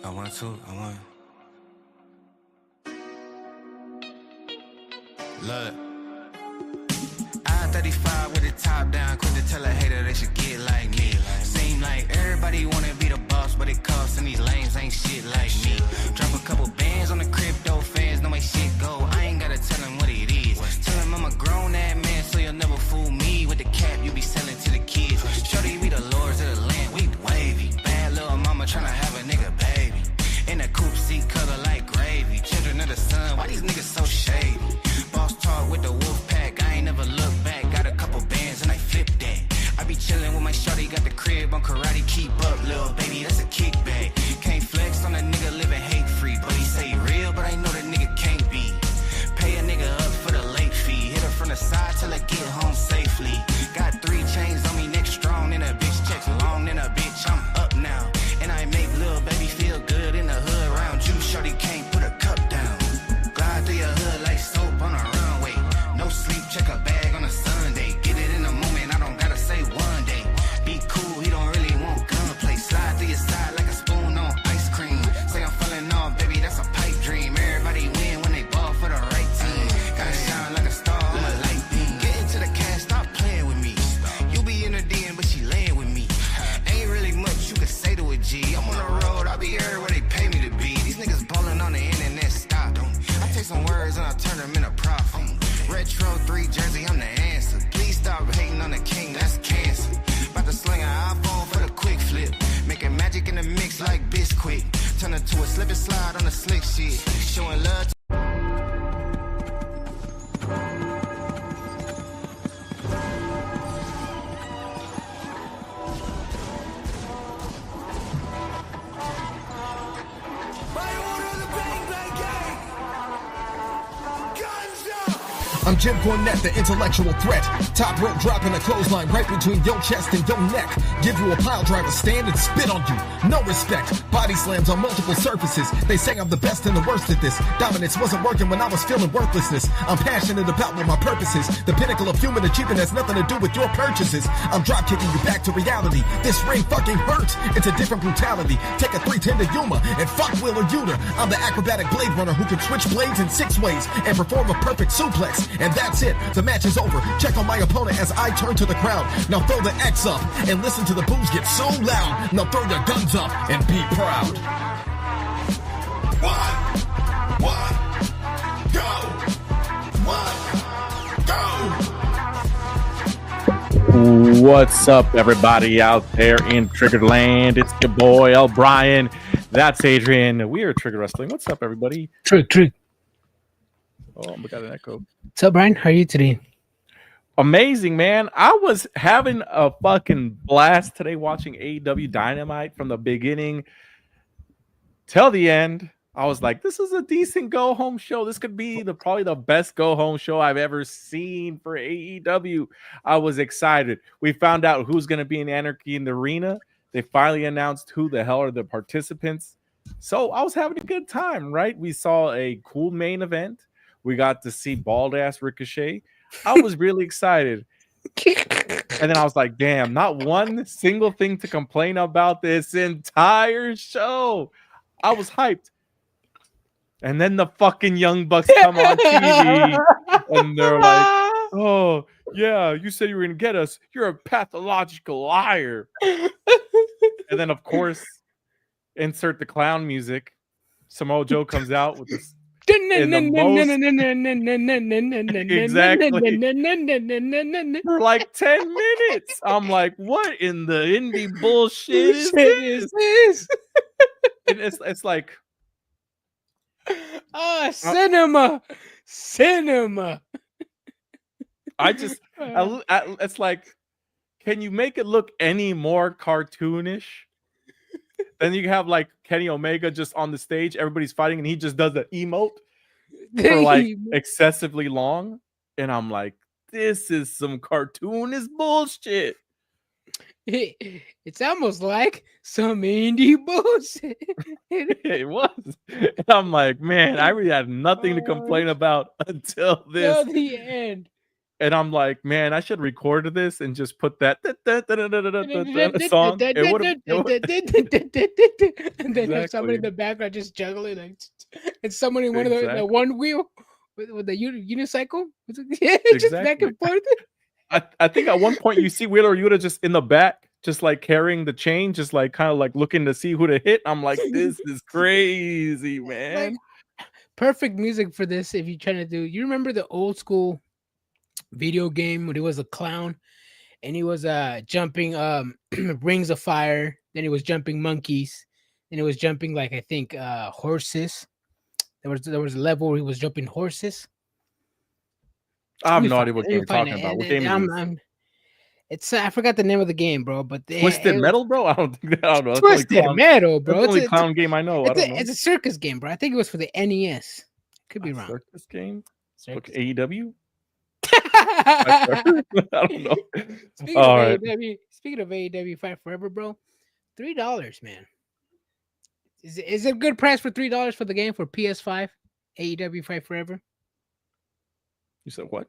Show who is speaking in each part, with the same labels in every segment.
Speaker 1: I want to. Look. I-35 with the top down, quick to tell a hater they should get like me. Seem like everybody wanna be the boss, but it costs and these lames ain't shit like me. Drop a couple bands on the crypto fans, know my shit go. I ain't gotta tell them what it is. Tell them I'm a grown ass man, so you'll never fool me with the cap you be selling to the kids. Shorty, we the lords of the land, we wavy. Bad little mama tryna have a nigga baby. In a coupe seat color like gravy. Children of the sun, why these niggas so shady? Boss talk with the wolf pack, I ain't never look back. Got a couple bands and I flip that. I be chillin' with my shorty, got the crib on karate. Keep up, little baby, that's a kickback. Can't flex on a nigga living hate free, but he say real, but I know the nigga can't be. Pay a nigga up for the late fee. Hit her from the side till I get home safely. Got 3 chains on me, neck strong, and a bitch checks long, and a bitch I'm up now. And I make little baby feel good in the hood. Around you, shorty can't put a cup down. Glide through your hood like soap on a runway. No sleep, check a bag on a Sunday. Get it in the moment, I don't gotta say one day. Be cool, he don't really want gunplay. Slide through your side like a spoon on ice cream. Say I'm falling off, baby, that's a pipe dream. Everybody win when they ball for the right team. Gotta shine like a star, I'm a light beam. Get into the cash, stop playing with me. You be in the DM, but she laying with me. Ain't really much you can say to a G. I'm on the road, I'll be everywhere they pay me to be. These niggas ballin' on the internet, stop. I take some words and I turn them into profit. Retro 3 jersey, I'm the answer. Please stop hating on the king, that's cancer. About to sling an iPhone for the quick flip. Making magic in the mix like Bisquick. Turn it to a slip and slide on the slick shit. Showing love to
Speaker 2: I'm Jim Cornette, the intellectual threat. Top rope dropping a clothesline right between your chest and your neck. Give you a pile driver, stand and spit on you. No respect. Body slams on multiple surfaces. They say I'm the best and the worst at this. Dominance wasn't working when I was feeling worthlessness. I'm passionate about what my purpose is. The pinnacle of human achievement has nothing to do with your purchases. I'm drop kicking you back to reality. This ring fucking hurts. It's a different brutality. Take a 310 to Yuma and fuck Wheeler Yuta. I'm the acrobatic blade runner who can switch blades in 6 ways and perform a perfect suplex. And that's it. The match is over. Check on my opponent as I turn to the crowd. Now throw the X up and listen to the boos get so loud. Now throw your guns up and be proud. 1, 1, go. 1, go.
Speaker 3: What's up, everybody out there in Triggered Land? It's your boy, L. Brian. That's Adrian. We are Triggered Wrestling. What's up, everybody?
Speaker 4: True.
Speaker 3: Oh, we got an echo.
Speaker 4: What's up, Brian? How are you today?
Speaker 3: Amazing, man. I was having a fucking blast today watching AEW Dynamite from the beginning till the end. I was like, this is a decent go-home show. This could be probably the best go-home show I've ever seen for AEW. I was excited. We found out who's going to be in Anarchy in the Arena. They finally announced who the hell are the participants. So I was having a good time, right? We saw a cool main event. We got to see bald-ass Ricochet. I was really excited. And then I was like, damn, not one single thing to complain about this entire show. I was hyped. And then the fucking Young Bucks come on TV. And they're like, oh, yeah, you said you were going to get us. You're a pathological liar. And then, of course, insert the clown music. Samoa Joe comes out with this. Exactly. For like 10 minutes. I'm like, what in the indie bullshit is this? And it's like,
Speaker 4: cinema.
Speaker 3: It's like, can you make it look any more cartoonish? Then you have like Kenny Omega just on the stage, everybody's fighting, and he just does the emote for like excessively long. And I'm like, this is some cartoonish bullshit.
Speaker 4: It's almost like some indie bullshit.
Speaker 3: It was. And I'm like, man, I really had nothing to complain about until this.
Speaker 4: Till the end.
Speaker 3: and I'm like, man, I should record this and just put that song. It would have.
Speaker 4: And then have somebody in the background just juggling, like, and someone in one of the
Speaker 3: Exactly.
Speaker 4: one wheel with the unicycle, just back and forth.
Speaker 3: I think at one point you see Wheeler Yuta just in the back, just like carrying the chain, just like kind of like looking to see who to hit. I'm like, this is crazy, man.
Speaker 4: Like, perfect music for this. If you're trying to do, you remember the old school video game when he was a clown and he was jumping rings of fire, then he was jumping monkeys, then he was jumping, like, I think horses. There was a level where he was jumping horses.
Speaker 3: I have no idea what game you're talking about. What game is this?
Speaker 4: It's I forgot the name of the game, bro. But
Speaker 3: Twisted Metal, bro. I don't know. That's
Speaker 4: Twisted Metal, bro.
Speaker 3: That's the only clown game I know. I don't know.
Speaker 4: It's a circus game, bro. I think it was for the NES. Could be wrong.
Speaker 3: Circus game.
Speaker 4: Circus.
Speaker 3: Like AEW. I don't know.
Speaker 4: Speaking of AEW Fight Forever, bro, $3, man. Is it a good price for $3 for the game for PS5? AEW Fight Forever.
Speaker 3: You said what?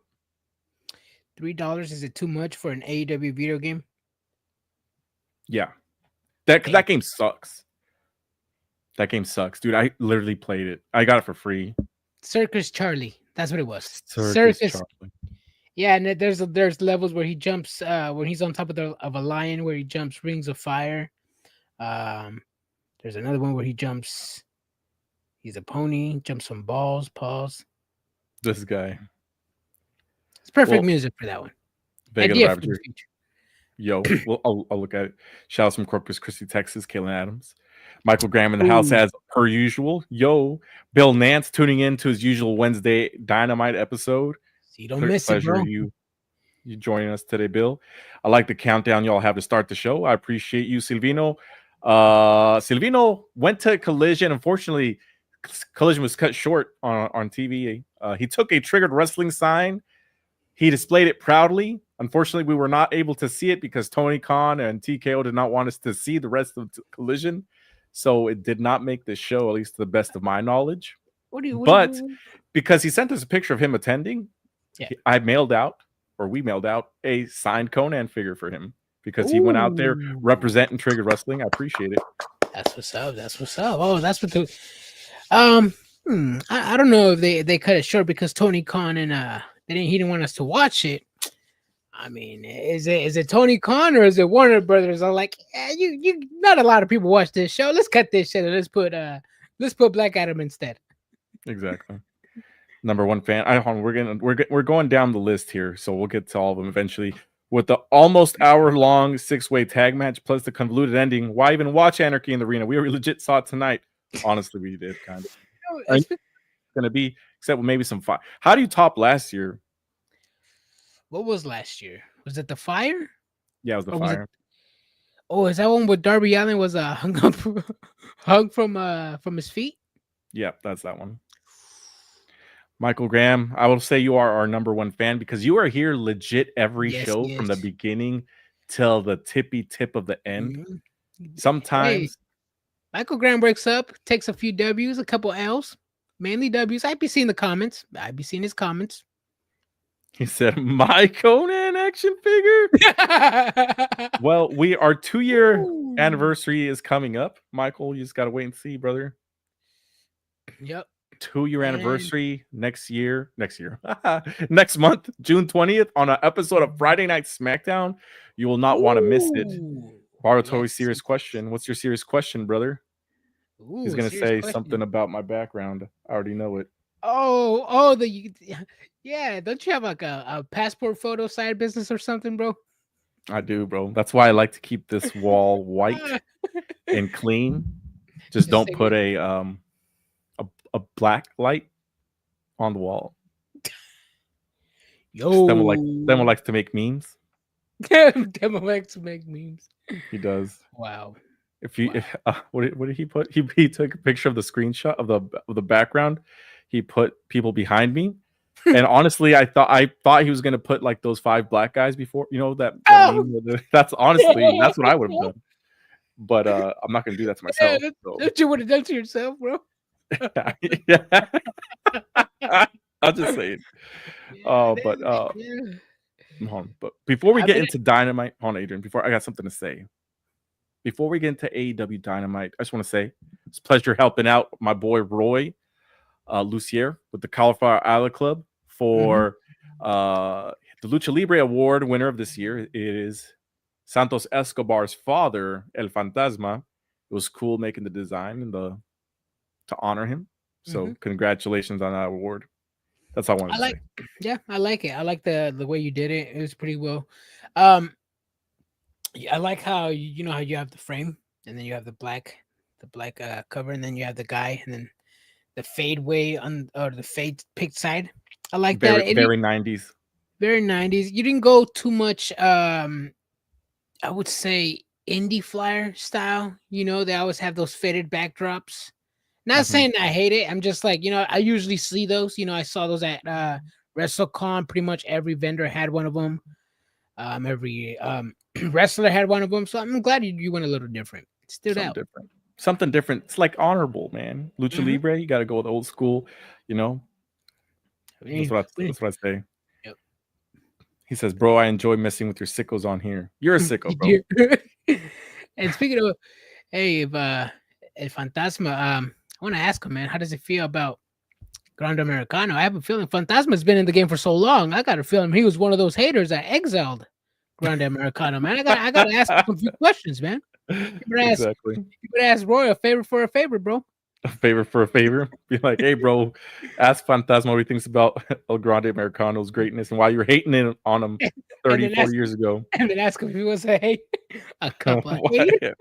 Speaker 4: $3, is it too much for an AEW video game?
Speaker 3: Yeah. That game sucks. That game sucks, dude. I literally played it. I got it for free.
Speaker 4: Circus Charlie. That's what it was.
Speaker 3: Circus Charlie.
Speaker 4: Yeah, and there's levels where he jumps when he's on top of a lion, where he jumps rings of fire. There's another one where he jumps. He's a pony, jumps some paws.
Speaker 3: This guy.
Speaker 4: It's perfect music for that one. Idea for the future.
Speaker 3: Yo, well, I'll look at it. Shout out from Corpus Christi, Texas, Kaylin Adams. Michael Graham in the house as per usual. Yo, Bill Nance tuning in to his usual Wednesday Dynamite episode.
Speaker 4: So you don't miss it, bro.
Speaker 3: You joining us today, Bill. I like the countdown y'all have to start the show. I appreciate you, Silvino. Silvino went to Collision. Unfortunately, Collision was cut short on TV. He took a Triggered Wrestling sign. He displayed it proudly. Unfortunately, we were not able to see it because Tony Khan and TKO did not want us to see the rest of Collision. So it did not make the show, at least to the best of my knowledge. Because he sent us a picture of him attending, we mailed out a signed Conan figure for him because he went out there representing Triggered Wrestling. I appreciate it.
Speaker 4: That's what's up. Oh, that's what the I don't know if they cut it short because Tony Khan and he didn't want us to watch it. I mean, is it Tony Khan or is it Warner Brothers? I'm like, you not a lot of people watch this show. Let's cut this shit and let's put Black Adam instead.
Speaker 3: Exactly. Number one fan. We're going down the list here, so we'll get to all of them eventually. With the almost hour-long 6-way tag match plus the convoluted ending, why even watch Anarchy in the Arena? We legit saw it tonight. Honestly, we did kind of. It's going to be, except with maybe some fire. How do you top last year?
Speaker 4: What was last year? Was it the fire?
Speaker 3: Yeah, it was the fire.
Speaker 4: Is that one where Darby Allin was hung from his feet?
Speaker 3: Yeah, that's that one. Michael Graham, I will say you are our number one fan because you are here legit every show from the beginning till the tippy tip of the end. Mm-hmm. Sometimes
Speaker 4: Michael Graham breaks up, takes a few W's, a couple L's, mainly W's. I'd be seeing the comments. I'd be seeing his comments.
Speaker 3: He said, my Conan action figure. Well, our 2-year anniversary is coming up. Michael, you just got to wait and see, brother.
Speaker 4: Yep.
Speaker 3: 2-year anniversary next month, June 20th, on an episode of Friday Night SmackDown. You will not want to miss it. Barato's serious question. What's your serious question, brother? He's going to say something about my background. I already know it.
Speaker 4: Don't you have like a passport photo side business or something, bro?
Speaker 3: I do, bro. That's why I like to keep this wall white and clean. Just don't put a black light on the wall.
Speaker 4: Yo,
Speaker 3: Demo likes to make memes.
Speaker 4: Demo likes to make memes.
Speaker 3: He does.
Speaker 4: Wow.
Speaker 3: What did he put? He took a picture of the screenshot of the background. He put people behind me, and honestly, I thought he was gonna put like those 5 black guys before. You know that. That's honestly that's what I would have done. But I'm not gonna do that to myself.
Speaker 4: That's what you would have done to yourself, bro.
Speaker 3: Yeah. I'll just say it. But but before we get into Dynamite, hold on, Adrian. Before I got something to say. Before we get into AEW Dynamite, I just want to say it's a pleasure helping out my boy Roy Lucier with the Cauliflower Island Club for the Lucha Libre Award winner of this year. It is Santos Escobar's father, El Fantasma. It was cool making the design and to honor him. So congratulations on that award. That's all I wanted to say.
Speaker 4: Yeah, I like it. I like the way you did it. It was pretty well. I like how you know how you have the frame and then you have the black cover and then you have the guy and then the fade way or the fade picked side. I like that.
Speaker 3: Very 90s.
Speaker 4: Very 90s. You didn't go too much I would say indie flyer style. You know, they always have those faded backdrops. Not saying I hate it. I'm just like, you know, I usually see those. You know, I saw those at WrestleCon. Pretty much every vendor had one of them. Every wrestler had one of them. So I'm glad you went a little different. It stood out.
Speaker 3: Something different. It's like honorable, man. Lucha Libre, you got to go with old school, you know. That's what I say.
Speaker 4: Yep.
Speaker 3: He says, bro, I enjoy messing with your sickos on here. You're a sicko, bro.
Speaker 4: And speaking of, hey, if El Fantasma, I want to ask him, man, how does it feel about Grande Americano? I have a feeling Fantasma's been in the game for so long. I got a feeling he was one of those haters that exiled Grande Americano, man. I got to ask him a few questions, man. You better ask Roy a favor for a favor, bro.
Speaker 3: A favor for a favor? Be like, hey, bro, ask Fantasma what he thinks about El Grande Americano's greatness and why you're hating on him 30, 40 years ago.
Speaker 4: And then ask him if he was a cup of haters.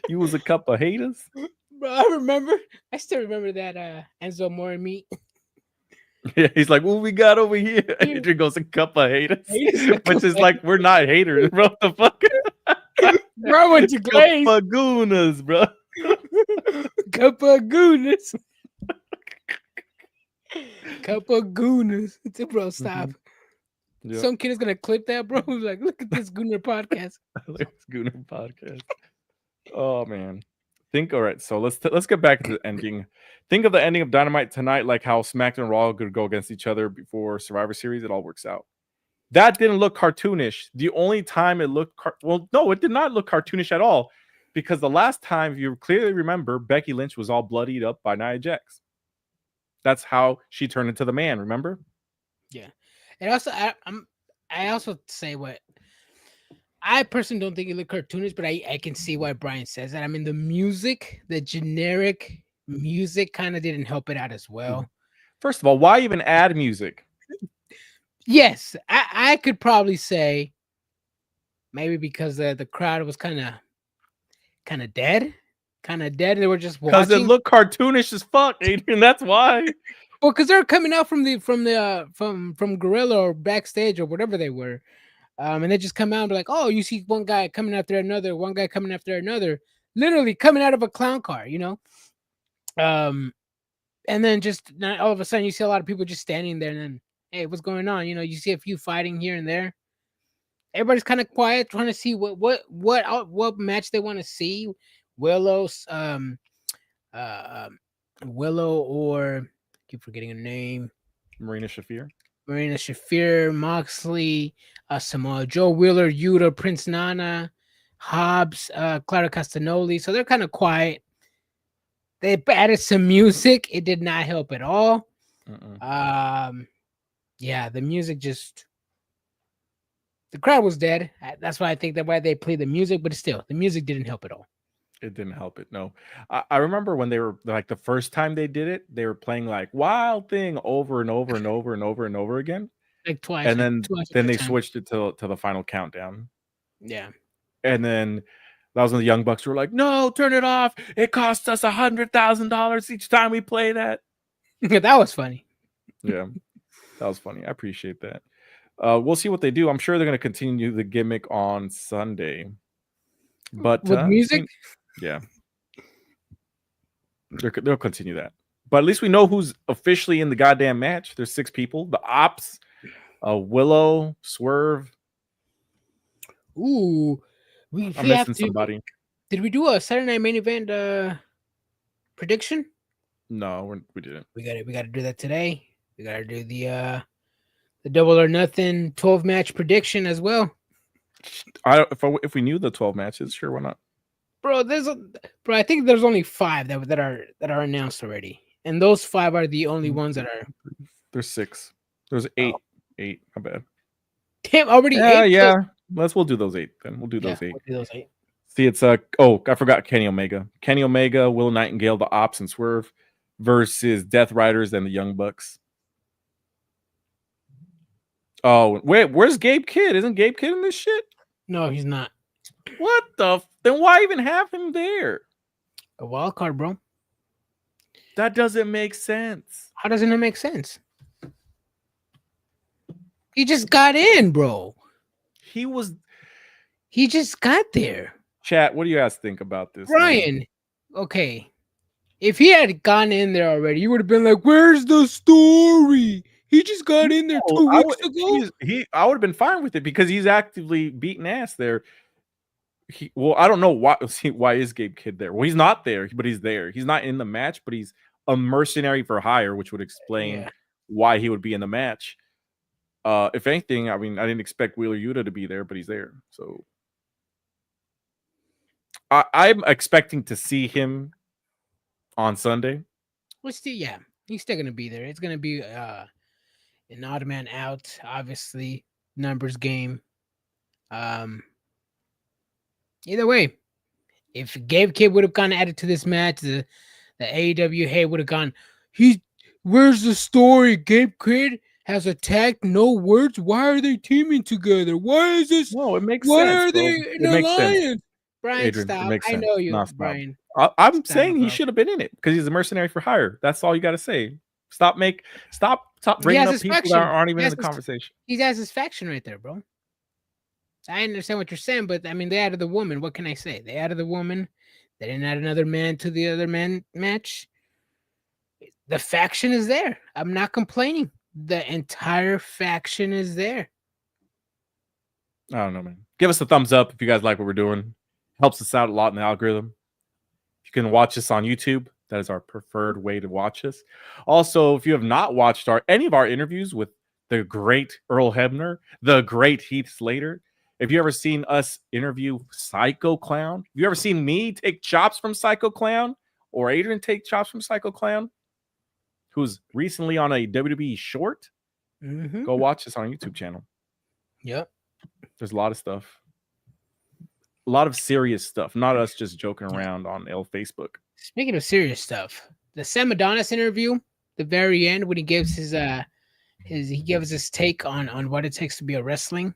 Speaker 3: You was a cup of haters?
Speaker 4: Bro, I still remember that Enzo More and me.
Speaker 3: Yeah, he's like, what we got over here? Adrian goes, a cup of haters. Which is like, we're not haters, bro. The fuck?
Speaker 4: Bro, what you glaze?
Speaker 3: Cup of goonas, bro.
Speaker 4: Cup of goonas. Cup of goonas. Bro, stop. Yep. Some kid is gonna clip that, bro. Like, look at this Gooner podcast.
Speaker 3: Look at this Gooner podcast. Oh man. All right, so let's get back to the ending. Think of the ending of Dynamite tonight like how SmackDown and Raw could go against each other before Survivor Series. It all works out. That didn't look cartoonish. The only time it looked it did not look cartoonish at all, because the last time, if you clearly remember, Becky Lynch was all bloodied up by Nia Jax. That's how she turned into the man. Remember?
Speaker 4: Yeah, and also I also say what. I personally don't think it looked cartoonish, but I can see why Brian says that. I mean, the generic music kind of didn't help it out as well.
Speaker 3: First of all, why even add music?
Speaker 4: Yes, I could probably say maybe because the crowd was kind of dead. They were just watching.
Speaker 3: Because it looked cartoonish as fuck, Adrian. That's why.
Speaker 4: Well, because they're coming out from Gorilla or backstage or whatever they were. And they just come out and be like, oh, you see one guy coming after another, literally coming out of a clown car, you know? And then just all of a sudden you see a lot of people just standing there and then, hey, what's going on? You know, you see a few fighting here and there. Everybody's kind of quiet, trying to see what match they want to see. Willow or I keep forgetting her name.
Speaker 3: Marina
Speaker 4: Shafir, Moxley, Samoa Joe, Wheeler, Yuta, Prince Nana, Hobbs, Clara Castagnoli. So they're kind of quiet. They added some music. It did not help at all. Yeah, the music the crowd was dead. That's why I think that's why they played the music, but still, the music didn't help at all.
Speaker 3: It didn't help it. No, I remember when they were like the first time they did it, they were playing like Wild Thing over and over and over and over and over again,
Speaker 4: like twice.
Speaker 3: And then they switched it to the final countdown.
Speaker 4: Yeah,
Speaker 3: and then that was when the Young Bucks were like, "No, turn it off. It costs us $100,000 each time we play that."
Speaker 4: That was funny.
Speaker 3: Yeah, that was funny. I appreciate that. We'll see what they do. I'm sure they're going to continue the gimmick on Sunday, but
Speaker 4: with music.
Speaker 3: Yeah, they'll continue that. But at least we know who's officially in the goddamn match. There's 6 people. The Ops, Willow, Swerve.
Speaker 4: Ooh,
Speaker 3: I'm missing somebody.
Speaker 4: Did we do a Saturday Night Main Event prediction?
Speaker 3: No, we didn't.
Speaker 4: We got to do that today. We got to do the the Double or Nothing 12 match prediction as well.
Speaker 3: If we knew the 12 matches, sure, why not?
Speaker 4: Bro, I think there's only 5 that are announced already, and those 5 are the only ones that are.
Speaker 3: There's 6. There's 8. 8. My bad.
Speaker 4: Damn, already 8.
Speaker 3: Yeah. We'll do those 8 then. We'll do those 8.
Speaker 4: We'll do those 8.
Speaker 3: See, it's I forgot Kenny Omega. Kenny Omega, Will Nightingale, the Ops, and Swerve versus Death Riders and the Young Bucks. Oh, wait, where's Gabe Kidd? Isn't Gabe Kidd in this shit?
Speaker 4: No, he's not.
Speaker 3: What then why even have him there?
Speaker 4: A wild card, bro.
Speaker 3: That doesn't make sense.
Speaker 4: How doesn't it make sense? He just got in, bro. He just got there.
Speaker 3: Chat, what do you guys think about this?
Speaker 4: Brian, okay. If he had gone in there already, you would have been like, where's the story? He just got in there 2 weeks ago.
Speaker 3: I would have been fine with it because he's actively beating ass there. I don't know why is Gabe Kidd there? Well, he's not there, but he's there. He's not in the match, but he's a mercenary for hire, which would explain why he would be in the match. If anything, I mean, I didn't expect Wheeler Yuta to be there, but he's there. So I'm expecting to see him on Sunday.
Speaker 4: He's still gonna be there. It's gonna be an odd man out, obviously, numbers game. Either way, if Gabe Kidd would have gone added to this match, the AEW hey would have gone. Where's the story? Gabe Kidd has attacked No Words. Why are they teaming together? Why is this?
Speaker 3: No, it makes
Speaker 4: sense.
Speaker 3: Why
Speaker 4: are they in alliance? Brian,
Speaker 3: Adrian,
Speaker 4: stop. I know you, Brian.
Speaker 3: I'm saying he should have been in it because he's a mercenary for hire. That's all you got to say. Stop bringing up people that aren't even in the conversation.
Speaker 4: He has his faction right there, bro. I understand what you're saying, but I mean, they added the woman. What can I say? They added the woman. They didn't add another man to the other man match. The faction is there. I'm not complaining. The entire faction is there.
Speaker 3: I don't know, man. Give us a thumbs up if you guys like what we're doing. Helps us out a lot in the algorithm. You can watch us on YouTube. That is our preferred way to watch us. Also, if you have not watched any of our interviews with the great Earl Hebner, the great Heath Slater, if you ever seen us interview Psycho Clown, have you ever seen me take chops from Psycho Clown or Adrian take chops from Psycho Clown, who's recently on a WWE short, go watch us on our YouTube channel.
Speaker 4: Yep.
Speaker 3: There's a lot of stuff. A lot of serious stuff, not us just joking around on Facebook.
Speaker 4: Speaking of serious stuff, the Sam Adonis interview, the very end when he gives his take on what it takes to be a wrestler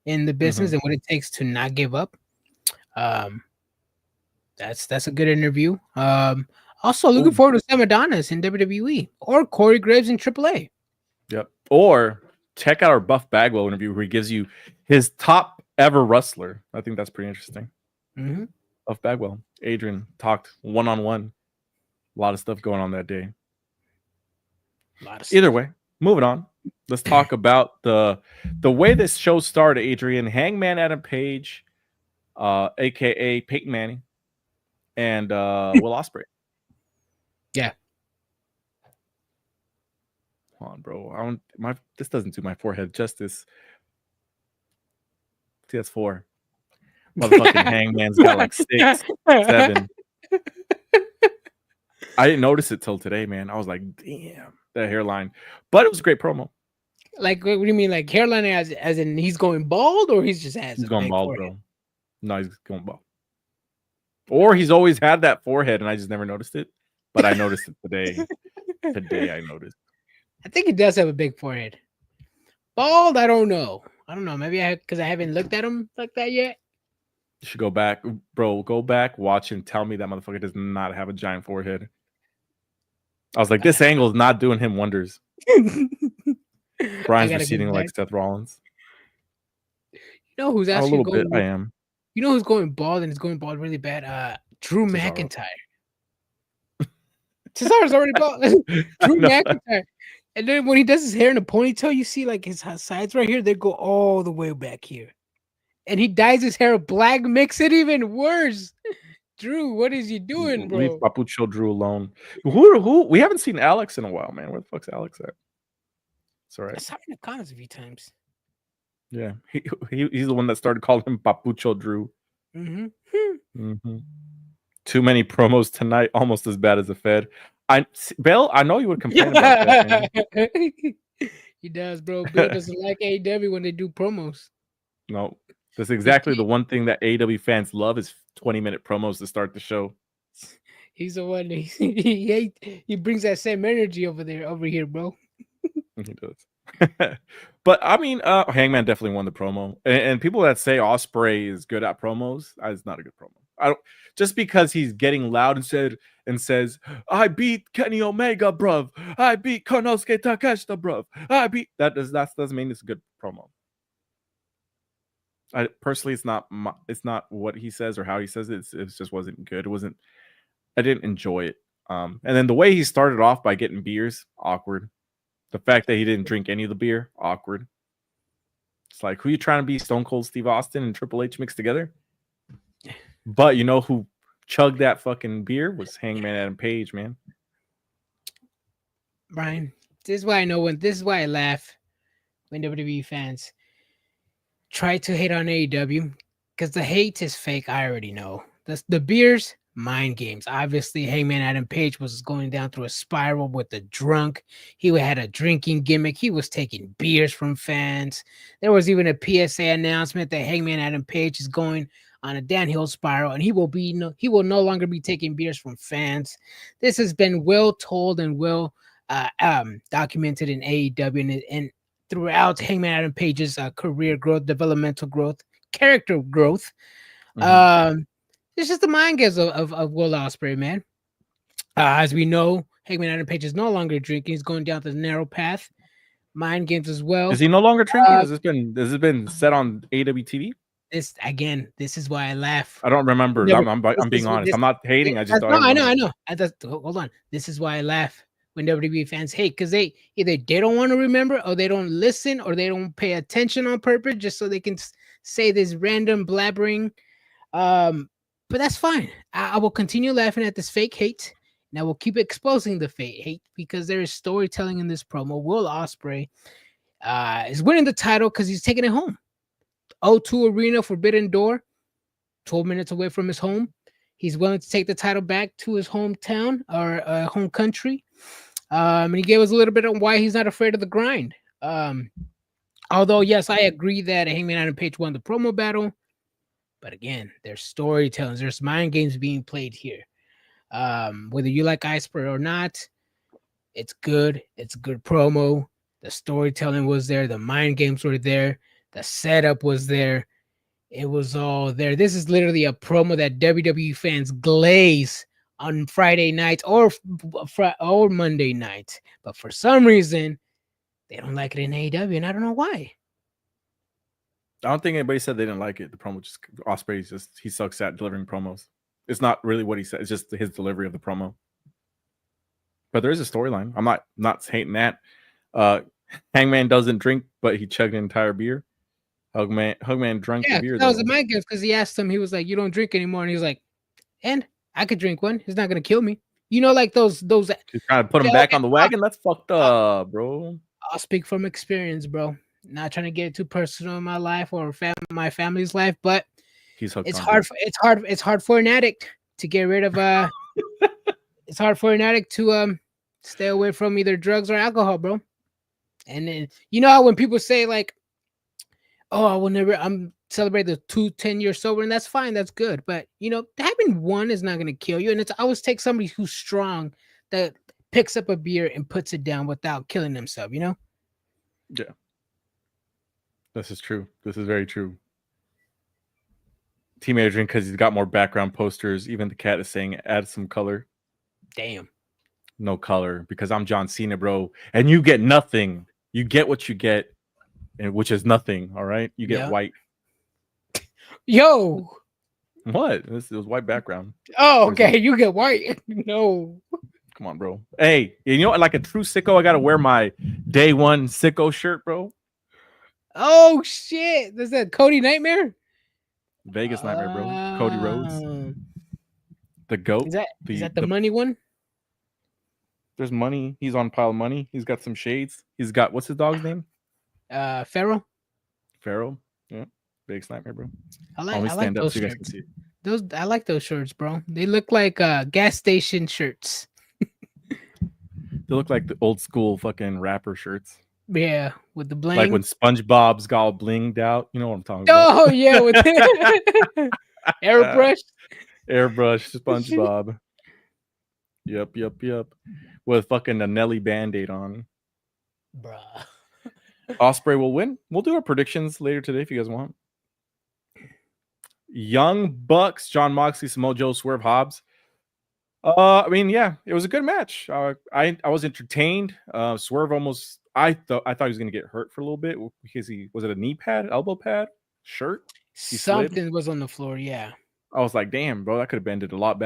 Speaker 4: in the business and what it takes to not give up. That's a good interview. Also looking forward to Sam Adonis in WWE or Corey Graves in AAA.
Speaker 3: Yep. Or check out our Buff Bagwell interview where he gives you his top ever wrestler. I think that's pretty interesting. Buff Bagwell. Adrian talked one-on-one. A lot of stuff going on that day. Either way, moving on. Let's talk about the way this show started, Adrian. Hangman Adam Page, aka Peyton Manning, and Will Ospreay.
Speaker 4: Yeah.
Speaker 3: Hold on, bro. This doesn't do my forehead justice. See, that's 4. Motherfucking Hangman's got like 6, 7. I didn't notice it till today, man. I was like, damn, that hairline. But it was a great promo.
Speaker 4: Like, what do you mean? Like hairline as in he's going bald, or he's just has?
Speaker 3: He's going bald, bro. No, he's going bald. Or he's always had that forehead, and I just never noticed it. But I noticed it today. Today I noticed.
Speaker 4: I think he does have a big forehead. Bald, I don't know. Maybe because I haven't looked at him like that yet.
Speaker 3: You should go back, bro. Go back, watch, and tell me that motherfucker does not have a giant forehead. I was like, this angle is not doing him wonders. Brian's receding like Seth Rollins.
Speaker 4: You know who's actually
Speaker 3: a little bit? I am.
Speaker 4: You know who's going bald and is going bald really bad? Drew McIntyre. Cesaro's already bald. Drew McIntyre. And then when he does his hair in a ponytail, you see like his sides right here. They go all the way back here. And he dyes his hair black, makes it even worse. Drew, what is he doing, bro?
Speaker 3: Leave Papucho Drew alone. Who? We haven't seen Alex in a while, man. Where the fuck's Alex at? It's all
Speaker 4: I
Speaker 3: right.
Speaker 4: saw him in the comments a few times.
Speaker 3: Yeah, he's the one that started calling him Papucho Drew.
Speaker 4: Mm-hmm.
Speaker 3: Mm-hmm. Too many promos tonight, almost as bad as the Fed. Bill, I know you would complain about that, man.
Speaker 4: He does, bro. Bill doesn't like AEW when they do promos.
Speaker 3: No, that's exactly the one thing that AEW fans love is 20-minute promos to start the show.
Speaker 4: He's the one. He brings that same energy over here, bro.
Speaker 3: He does. But I mean, Hangman definitely won the promo, and people that say Ospreay is good at promos, it's not a good promo. I don't just because he's getting loud and says, "I beat Kenny Omega, bruv. I beat Konosuke Takeshita, bruv. I beat." That doesn't mean it's a good promo. I personally, it's not what he says or how he says it. It just wasn't good. It wasn't. I didn't enjoy it. And then the way he started off by getting beers, awkward. The fact that he didn't drink any of the beer, awkward. It's like, who you trying to be, Stone Cold Steve Austin and Triple H mixed together? But you know who chugged that fucking beer was Hangman Adam Page, man.
Speaker 4: Brian, this is why I laugh when WWE fans try to hate on AEW, because the hate is fake. I already know. The beers, mind games. Obviously, Hangman Adam Page was going down through a spiral with the drunk. He had a drinking gimmick. He was taking beers from fans. There was even a PSA announcement that Hangman Adam Page is going on a downhill spiral, and he will no longer be taking beers from fans. This has been well told and well documented in AEW and throughout Hangman Adam Page's career growth, developmental growth, character growth. Mm-hmm. It's just the mind games of Will Ospreay, man. As we know, Hangman Adam Page is no longer drinking. He's going down the narrow path. Mind games as well.
Speaker 3: Is he no longer drinking? Has this been said on AEW TV?
Speaker 4: This is why I laugh.
Speaker 3: I don't remember. I'm being honest. I'm not hating. I just
Speaker 4: I know. Hold on. This is why I laugh when WWE fans hate, because they either they don't want to remember, or they don't listen, or they don't pay attention on purpose, just so they can say this random blabbering. But that's fine. I will continue laughing at this fake hate, and I will keep exposing the fake hate, because there is storytelling in this promo. Will Ospreay is winning the title because he's taking it home. O2 Arena, Forbidden Door, 12 minutes away from his home. He's willing to take the title back to his hometown or home country. And he gave us a little bit on why he's not afraid of the grind. Although, yes, I agree that Hangman Adam Page won the promo battle. But again, there's storytelling. There's mind games being played here. Whether you like Iceberg or not, it's good. It's a good promo. The storytelling was there. The mind games were there. The setup was there. It was all there. This is literally a promo that WWE fans glaze on Friday nights or Monday nights. But for some reason, they don't like it in AEW, and I don't know why.
Speaker 3: I don't think anybody said they didn't like it. The promo Ospreay he sucks at delivering promos. It's not really what he said. It's just his delivery of the promo. But there is a storyline. I'm not hating that. Hangman doesn't drink, but he chugged an entire beer. Hugman drank the beer.
Speaker 4: That was a mind gift, because he asked him. He was like, "You don't drink anymore," and he was like, "And I could drink one. It's not gonna kill me." You know, like those.
Speaker 3: He's trying to put him back on the wagon. That's fucked up, bro.
Speaker 4: I'll speak from experience, bro. Not trying to get too personal in my life or my family's life, but it's hard for an addict to get rid of it's hard for an addict to stay away from either drugs or alcohol, bro. And then you know how when people say like, "Oh, I'm celebrate the 10-year sober," and that's fine, that's good. But you know, having one is not gonna kill you. And I always take somebody who's strong that picks up a beer and puts it down without killing themselves, you know?
Speaker 3: Yeah. This is true. This is very true. Team Adrian, because he's got more background posters. Even the cat is saying add some color.
Speaker 4: Damn.
Speaker 3: No color, because I'm John Cena, bro. And you get nothing. You get what you get, and which is nothing. All right. You get white.
Speaker 4: Yo.
Speaker 3: What? It was white background.
Speaker 4: Oh, okay. You get white. No.
Speaker 3: Come on, bro. Hey, you know what? Like a true sicko, I gotta wear my day one sicko shirt, bro.
Speaker 4: Oh shit! Is that Cody Nightmare?
Speaker 3: Vegas Nightmare, bro. Cody Rhodes. The GOAT.
Speaker 4: Is that the money one?
Speaker 3: There's money. He's on pile of money. He's got some shades. He's got what's his dog's name?
Speaker 4: Pharaoh.
Speaker 3: Pharaoh. Yeah, big sniper, bro.
Speaker 4: I
Speaker 3: Let me
Speaker 4: like
Speaker 3: stand up
Speaker 4: those
Speaker 3: so you guys can
Speaker 4: shirts.
Speaker 3: see it.
Speaker 4: Those I like those shirts, bro. They look like gas station shirts.
Speaker 3: They look like the old school fucking rapper shirts.
Speaker 4: Yeah, with the bling.
Speaker 3: Like when SpongeBob's got all blinged out. You know what I'm talking about.
Speaker 4: Oh yeah, with airbrush.
Speaker 3: Airbrush SpongeBob. Yep. With fucking a Nelly Band-Aid on.
Speaker 4: Bruh.
Speaker 3: Osprey will win. We'll do our predictions later today if you guys want. Young Bucks, John Moxley, Samoa Joe, Swerve Hobbs. I mean, yeah, it was a good match. I was entertained. Swerve almost. I thought he was gonna get hurt for a little bit because was it a knee pad, elbow pad, shirt?
Speaker 4: Something was on the floor. Yeah.
Speaker 3: I was like, damn, bro, that could have ended a lot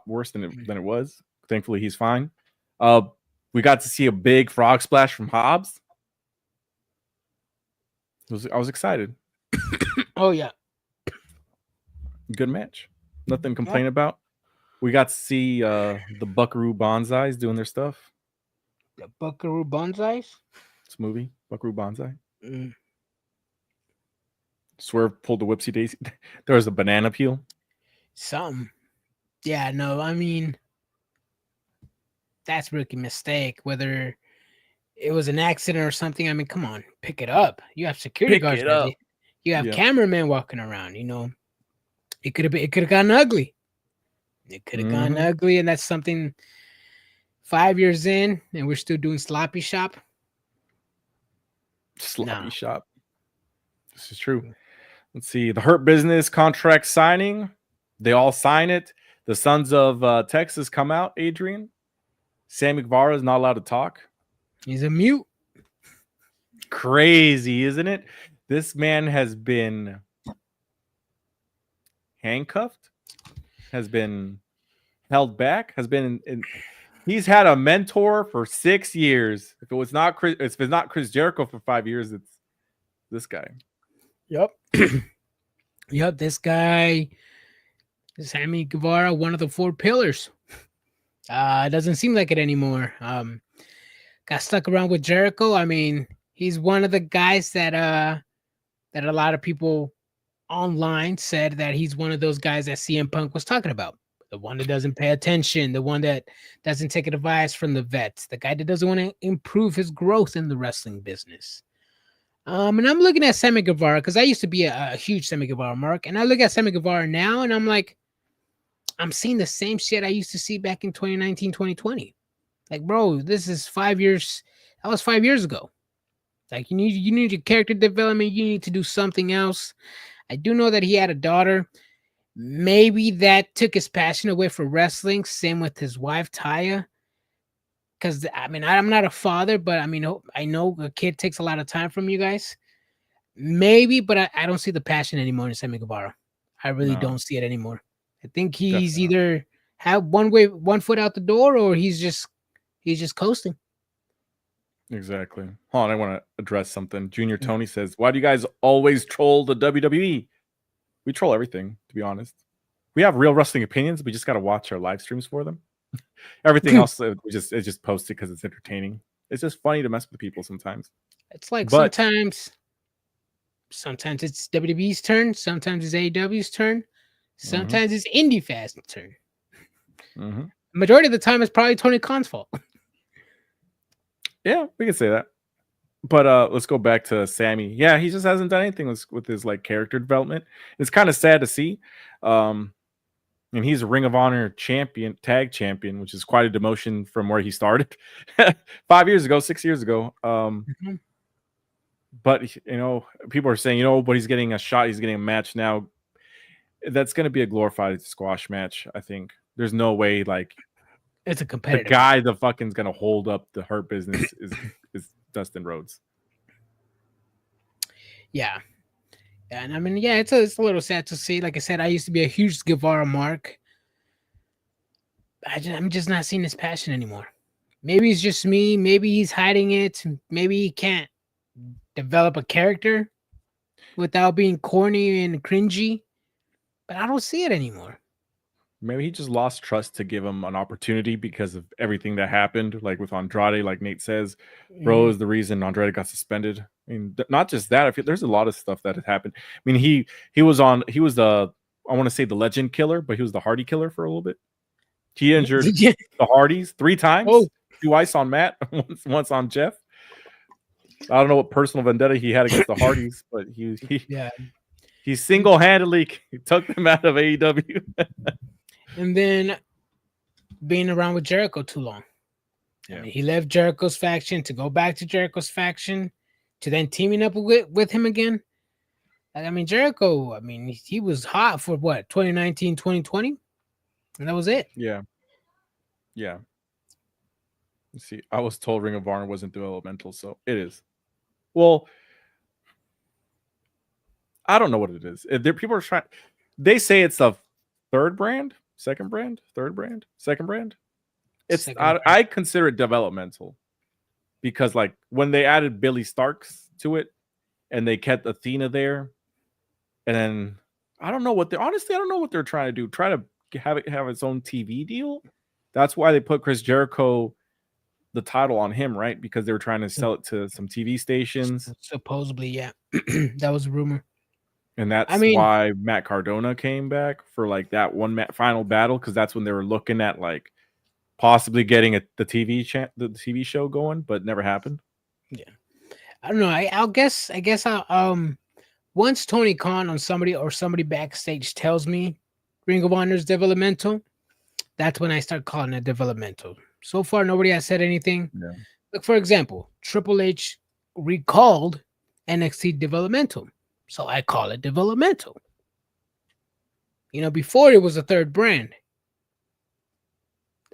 Speaker 3: worse than it was. Thankfully, he's fine. We got to see a big frog splash from Hobbs. I was excited.
Speaker 4: Oh yeah.
Speaker 3: Good match. Nothing to complain about. We got to see the Buckaroo Banzais doing their stuff.
Speaker 4: The Buckaroo Banzais?
Speaker 3: This movie, Buckaroo Banzai. Swerve pulled the whoopsie daisy. There was a banana peel.
Speaker 4: Something. Yeah, no, I mean, that's a rookie mistake. Whether it was an accident or something, I mean, come on, pick it up. You have security guards. You have cameramen walking around. You know, it could have gotten ugly. It could have gone ugly, and that's something. 5 years in, and we're still doing sloppy shop.
Speaker 3: Shop. This is true. Let's see. The Hurt Business contract signing. They all sign it. The Sons of Texas come out, Adrian. Sammy Guevara is not allowed to talk.
Speaker 4: He's a mute.
Speaker 3: Crazy, isn't it? This man has been handcuffed, has been held back, has been he's had a mentor for 6 years. If it's not Chris Jericho for 5 years, it's this guy.
Speaker 4: Yep. Yep, this guy, Sammy Guevara, one of the 4 pillars. It doesn't seem like it anymore. Got stuck around with Jericho. I mean, he's one of the guys that a lot of people online said that he's one of those guys that CM Punk was talking about. The one that doesn't pay attention, the one that doesn't take advice from the vets, the guy that doesn't want to improve his growth in the wrestling business. And I'm looking at Sammy Guevara because I used to be a huge Sammy Guevara mark, and I look at Sammy Guevara now, and I'm like, I'm seeing the same shit I used to see back in 2019, 2020. Like, bro, this is 5 years. That was 5 years ago. Like, you need your character development. You need to do something else. I do know that he had a daughter. Maybe that took his passion away for wrestling. Same with his wife, Taya. Because, I mean, I'm not a father, but I mean, I know a kid takes a lot of time from you guys. Maybe, but I don't see the passion anymore in Sammy Guevara. I really don't see it anymore. I think he's either have one foot out the door, or he's just coasting.
Speaker 3: Exactly. Hold on, I want to address something. Junior Tony says, why do you guys always troll the WWE? We troll everything, to be honest. We have real wrestling opinions. We just got to watch our live streams for them. Everything else, it's just posted because it's entertaining. It's just funny to mess with people sometimes.
Speaker 4: It's like sometimes it's WWE's turn. Sometimes it's AEW's turn. Sometimes it's Indie Fast's turn. Majority of the time, it's probably Tony Khan's fault.
Speaker 3: Yeah, we can say that. But let's go back to Sammy. Yeah, he just hasn't done anything with his like character development. It's kind of sad to see. And he's a Ring of Honor tag champion, which is quite a demotion from where he started 6 years ago. But you know, people are saying, but he's getting a shot, he's getting a match now. That's going to be a glorified squash match. I think there's no way like
Speaker 4: it's a competitive.
Speaker 3: The guy the fucking's going to hold up the Hurt Business is Dustin Rhodes.
Speaker 4: Yeah. And I mean, yeah, it's a little sad to see. Like I said, I used to be a huge Guevara mark. I'm just not seeing his passion anymore. Maybe it's just me. Maybe he's hiding it. Maybe he can't develop a character without being corny and cringy. But I don't see it anymore.
Speaker 3: Maybe he just lost trust to give him an opportunity because of everything that happened, like with Andrade, like Nate says. Bro is the reason Andrade got suspended. I mean, not just that. I feel there's a lot of stuff that had happened. I mean, he was the I want to say the legend killer, but he was the Hardy killer for a little bit. He injured
Speaker 4: Yeah.
Speaker 3: the Hardys 3 times,
Speaker 4: Oh.
Speaker 3: twice on Matt, once on Jeff. I don't know what personal vendetta he had against the Hardys, but he single-handedly took them out of AEW.
Speaker 4: And then being around with Jericho too long.
Speaker 3: Yeah.
Speaker 4: I mean, he left Jericho's faction to go back to Jericho's faction, to then teaming up with him again. I mean, Jericho, I mean, he was hot for what, 2019, 2020? And that was it.
Speaker 3: Yeah. Let's see, I was told Ring of Honor wasn't developmental, so it is. Well, I don't know what it is. People are trying. They say it's a third brand, second brand, third brand, second brand. I consider it developmental because, like, when they added Billy Starks to it, and they kept Athena there, and then I don't know what they're trying to do. Try to have it have its own TV deal. That's why they put Chris Jericho, the title on him, right? Because they were trying to sell it to some TV stations.
Speaker 4: Supposedly, yeah. That was a rumor.
Speaker 3: And that's why Matt Cardona came back for like that one final battle, because that's when they were looking at like possibly getting the TV show going, but never happened.
Speaker 4: Yeah, I don't know. I guess once Tony Khan on somebody backstage tells me Ring of Honor is developmental, that's when I start calling it developmental. So far, nobody has said anything.
Speaker 3: Yeah.
Speaker 4: Like, for example, Triple H recalled NXT developmental. So I call it developmental. You know, before it was a third brand.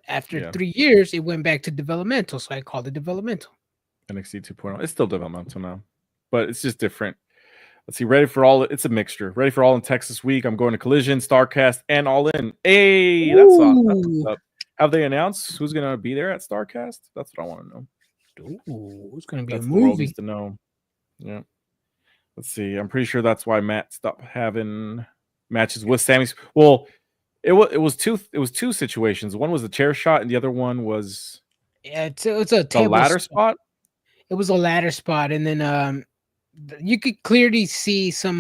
Speaker 4: After 3 years, it went back to developmental. So I called it developmental.
Speaker 3: NXT 2.0. It's still developmental now, but it's just different. Let's see. Ready for all? It's a mixture. Ready for All In Texas week. I'm going to Collision, StarCast, and All In. Hey, that's up. Have they announced who's going to be there at StarCast? That's what I want to know.
Speaker 4: Ooh, it's going to be
Speaker 3: that's
Speaker 4: a
Speaker 3: the world
Speaker 4: movie.
Speaker 3: needs to know. Yeah. Let's see. I'm pretty sure that's why Matt stopped having matches with Sammy. Well, it was two situations. One was a chair shot, and the other one was
Speaker 4: it's a table
Speaker 3: ladder spot.
Speaker 4: It was a ladder spot, and then you could clearly see some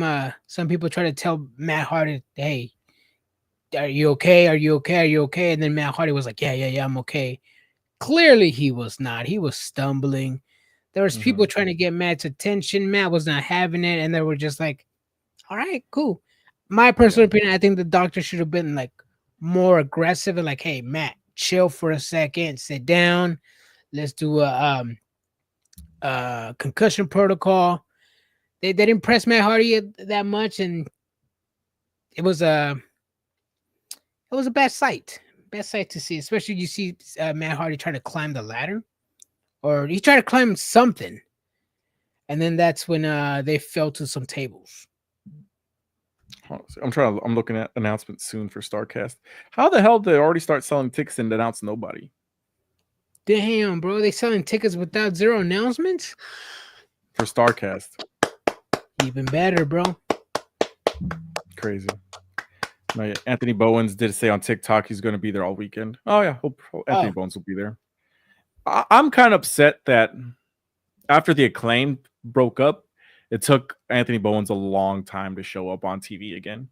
Speaker 4: people try to tell Matt Hardy, "Hey, are you okay? Are you okay? Are you okay?" And then Matt Hardy was like, "Yeah, I'm okay." Clearly, he was not. He was stumbling. There was people trying to get Matt's attention. Matt was not having it, and they were just like, "All right, cool." My personal opinion, I think the doctor should have been like more aggressive and like, "Hey, Matt, chill for a second, sit down. Let's do a concussion protocol." They didn't press Matt Hardy that much, and it was a bad sight to see, especially you see Matt Hardy trying to climb the ladder, or he tried to climb something, and then that's when they fell to some tables.
Speaker 3: I'm looking at announcements soon for StarCast. How the hell did they already start selling tickets and announce nobody?
Speaker 4: Damn, bro, they selling tickets without zero announcements
Speaker 3: for StarCast.
Speaker 4: Even better, bro.
Speaker 3: Crazy. No, Anthony Bowens did say on TikTok he's going to be there all weekend. Oh yeah, hope Anthony Bowens will be there. I'm kind of upset that after the Acclaim broke up, it took Anthony Bowens a long time to show up on TV again.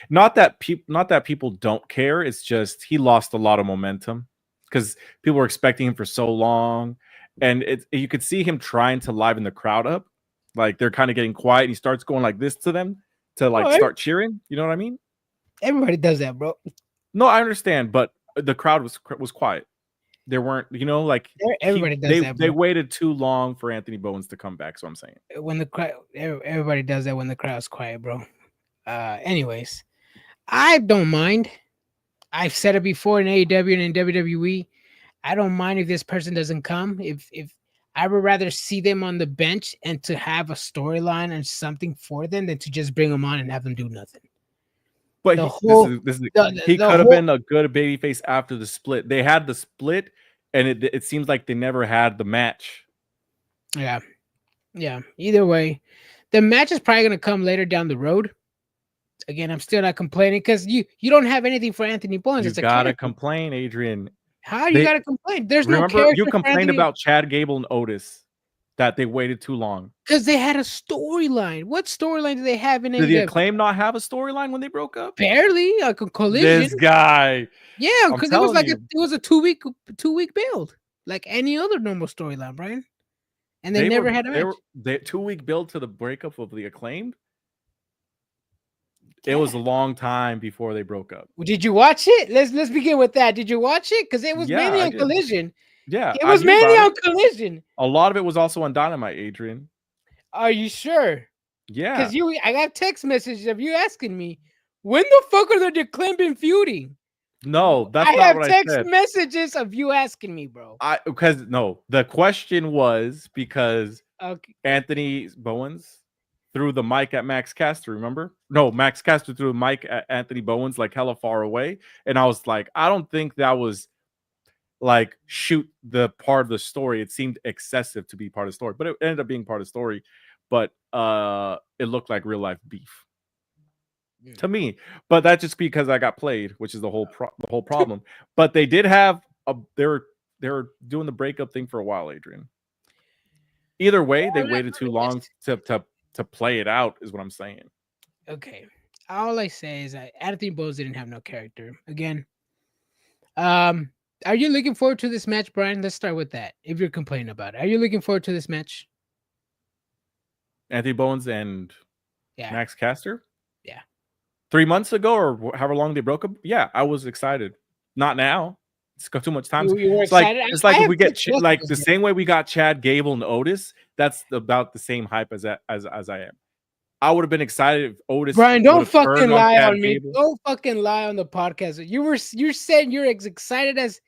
Speaker 3: Not that people don't care. It's just he lost a lot of momentum because people were expecting him for so long, and you could see him trying to liven the crowd up. Like they're kind of getting quiet, and he starts going like this to them to like start cheering. You know what I mean?
Speaker 4: Everybody does that, bro.
Speaker 3: No, I understand, but the crowd was quiet. There weren't, like
Speaker 4: everybody does that. Bro.
Speaker 3: They waited too long for Anthony Bowens to come back. So I'm saying
Speaker 4: when the crowd, everybody does that when the crowd's quiet, bro. Anyways, I don't mind. I've said it before in AEW and in WWE. I don't mind if this person doesn't come. If I would rather see them on the bench and to have a storyline and something for them than to just bring them on and have them do nothing.
Speaker 3: But he could have been a good babyface after the split. They had the split, and it seems like they never had the match.
Speaker 4: Yeah. Either way, the match is probably going to come later down the road. Again, I'm still not complaining because you don't have anything for Anthony Bowens.
Speaker 3: You
Speaker 4: It's a
Speaker 3: gotta
Speaker 4: character.
Speaker 3: complain, Adrian.
Speaker 4: How you gotta complain? There's no
Speaker 3: Remember,
Speaker 4: character
Speaker 3: you
Speaker 4: for
Speaker 3: complained
Speaker 4: Anthony
Speaker 3: about Chad Gable and Otis that they waited too long.
Speaker 4: because they had a storyline. What storyline do they have in
Speaker 3: Did the
Speaker 4: AEW?
Speaker 3: Acclaim not have a storyline when they broke up?
Speaker 4: Barely like a collision.
Speaker 3: This guy.
Speaker 4: Yeah,
Speaker 3: I'm
Speaker 4: because it was like
Speaker 3: telling
Speaker 4: it was a 2-week build, like any other normal storyline, Brian. And they never had a match.
Speaker 3: They 2-week build to the breakup of the Acclaimed. It was a long time before they broke up.
Speaker 4: Well, did you watch it? Let's begin with that. Did you watch it? Because it was mainly on Collision.
Speaker 3: Yeah,
Speaker 4: it was mainly on Collision.
Speaker 3: A lot of it was also on Dynamite, Adrian.
Speaker 4: Are you sure?
Speaker 3: Yeah,
Speaker 4: because I got text messages of you asking me when the fuck are the Acclaim been feuding?
Speaker 3: No, that's not what I said.
Speaker 4: I have text messages of you asking me, bro.
Speaker 3: The question was because
Speaker 4: Okay.
Speaker 3: Anthony Bowens threw the mic at Max Caster, remember? No, Max Caster threw the mic at Anthony Bowens like hella far away. And I was like, I don't think that was like shoot the part of the story. It seemed excessive to be part of the story, but it ended up being part of the story. But it looked like real life beef to me. But that's just because I got played, which is the whole problem. But they did have they were doing the breakup thing for a while, Adrian. Either way, they waited too long to play it out, is what I'm saying.
Speaker 4: Okay. All I say is that Anthony Bowens didn't have no character. Again, are you looking forward to this match, Brian? Let's start with that. If you're complaining about it, are you looking forward to this match?
Speaker 3: Anthony Bowens and Max Caster?
Speaker 4: Yeah.
Speaker 3: 3 months ago or however long they broke up? Yeah, I was excited. Not now. It's got too much time. It's like if we get like the same way we got Chad Gable and Otis, that's about the same hype as I am. I would have been excited if Otis.
Speaker 4: Brian, don't fucking lie on me. Don't fucking lie on the podcast. You're saying you're as excited as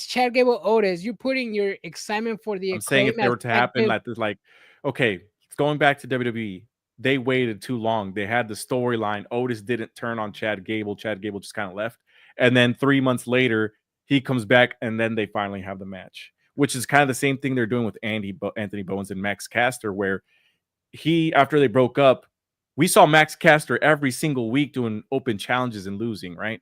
Speaker 4: Chad Gable Otis. You're putting your excitement for the.
Speaker 3: I'm saying if they were to happen like this, like okay, going back to WWE, they waited too long. They had the storyline. Otis didn't turn on Chad Gable. Chad Gable just kind of left, and then 3 months later he comes back, and then they finally have the match, which is kind of the same thing they're doing with Anthony Bowens and Max Caster, where after they broke up. We saw Max Caster every single week doing open challenges and losing, right?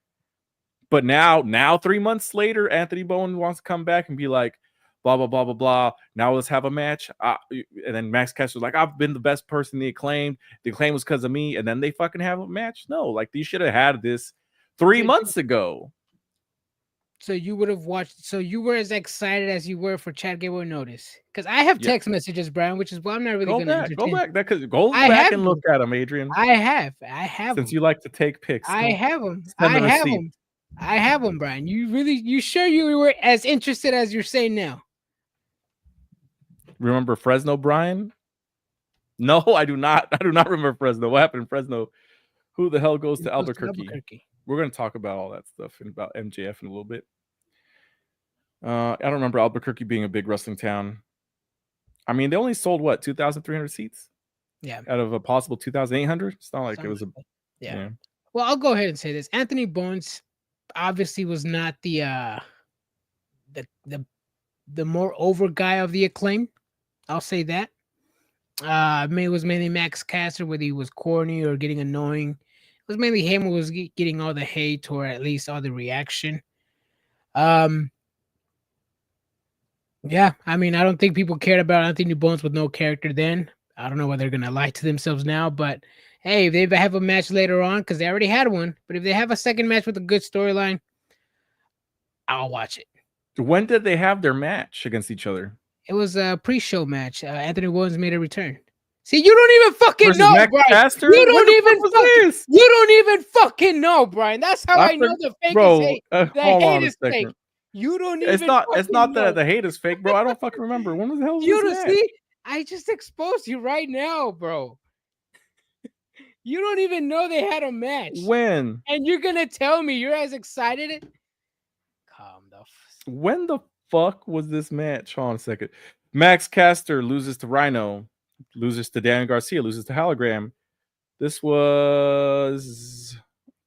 Speaker 3: But now 3 months later, Anthony Bowens wants to come back and be like, blah, blah, blah, blah, blah. Now let's have a match. And then Max Caster's like, I've been the best person the Acclaim. The Acclaim was because of me. And then they fucking have a match? No, like you should have had this 3 months ago.
Speaker 4: So you would have watched. So you were as excited as you were for Chad Gable and Otis. Because I have text messages, Brian, which is why I'm not really going to entertain.
Speaker 3: Go back and look at them, Adrian.
Speaker 4: I have.
Speaker 3: Since you like to take pics.
Speaker 4: I have them, Brian. You sure you were as interested as you're saying now?
Speaker 3: Remember Fresno, Brian? No, I do not. I do not remember Fresno. What happened in Fresno? Who the hell goes to Albuquerque? We're going to talk about all that stuff and about MJF in a little bit. I don't remember Albuquerque being a big wrestling town. I mean, they only sold, 2,300 seats?
Speaker 4: Yeah.
Speaker 3: Out of a possible 2,800? It's not like it was a...
Speaker 4: Yeah. Well, I'll go ahead and say this. Anthony Bowens obviously was not the more over guy of the Acclaim. I'll say that. It was mainly Max Caster, whether he was corny or getting annoying. It was mainly him who was getting all the hate or at least all the reaction. Yeah, I mean, I don't think people cared about Anthony Bowens with no character then. I don't know whether they're going to lie to themselves now, but hey, if they have a match later on, because they already had one, but if they have a second match with a good storyline, I'll watch it.
Speaker 3: When did they have their match against each other?
Speaker 4: It was a pre-show match. Anthony Bowens made a return. See, you don't even fucking know, Brian.
Speaker 3: Caster?
Speaker 4: You don't even fucking know, Brian. That's how I know the fake is hate. The hate is fake. You don't even.
Speaker 3: It's not that the hate is fake, bro. I don't fucking remember. When the hell was this match?
Speaker 4: See, I just exposed you right now, bro. You don't even know they had a match.
Speaker 3: When?
Speaker 4: And you're gonna tell me you're as excited? Calm down.
Speaker 3: When the fuck was this match? Hold on a second. Max Caster loses to Rhino. Loses to Daniel Garcia, loses to Hologram. This was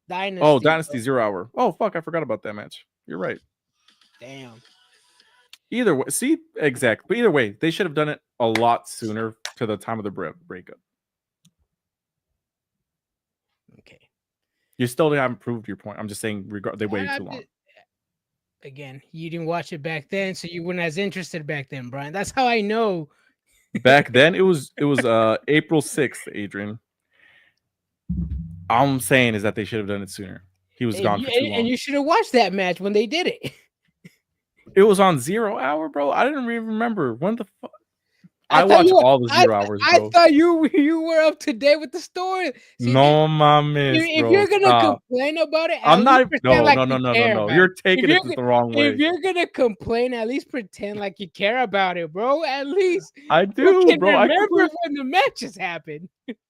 Speaker 4: Dynasty.
Speaker 3: Oh, Dynasty 0 Hour. Oh, fuck, I forgot about that match. You're right.
Speaker 4: Damn.
Speaker 3: Either way, see, exact. But either way, they should have done it a lot sooner to the time of the breakup.
Speaker 4: Okay.
Speaker 3: You still haven't proved your point. I'm just saying they waited
Speaker 4: I
Speaker 3: too long.
Speaker 4: did- Again, you didn't watch it back then, so you weren't as interested back then, Brian. That's how I know.
Speaker 3: Back then, it was April 6th, Adrian. All I'm saying is that they should have done it sooner. He was gone for too long.
Speaker 4: And you should have watched that match when they did it.
Speaker 3: It was on 0 Hour, bro. I didn't even remember when the fuck. I watch all the 0 hours, bro.
Speaker 4: I thought you were up to date with the story. See,
Speaker 3: no, mames,
Speaker 4: if
Speaker 3: bro.
Speaker 4: you're gonna complain about it,
Speaker 3: I'm not. No.
Speaker 4: No.
Speaker 3: You're taking it the wrong way.
Speaker 4: If you're gonna complain, at least pretend like you care about it, bro. At least
Speaker 3: I do, bro. I
Speaker 4: remember when the matches happened.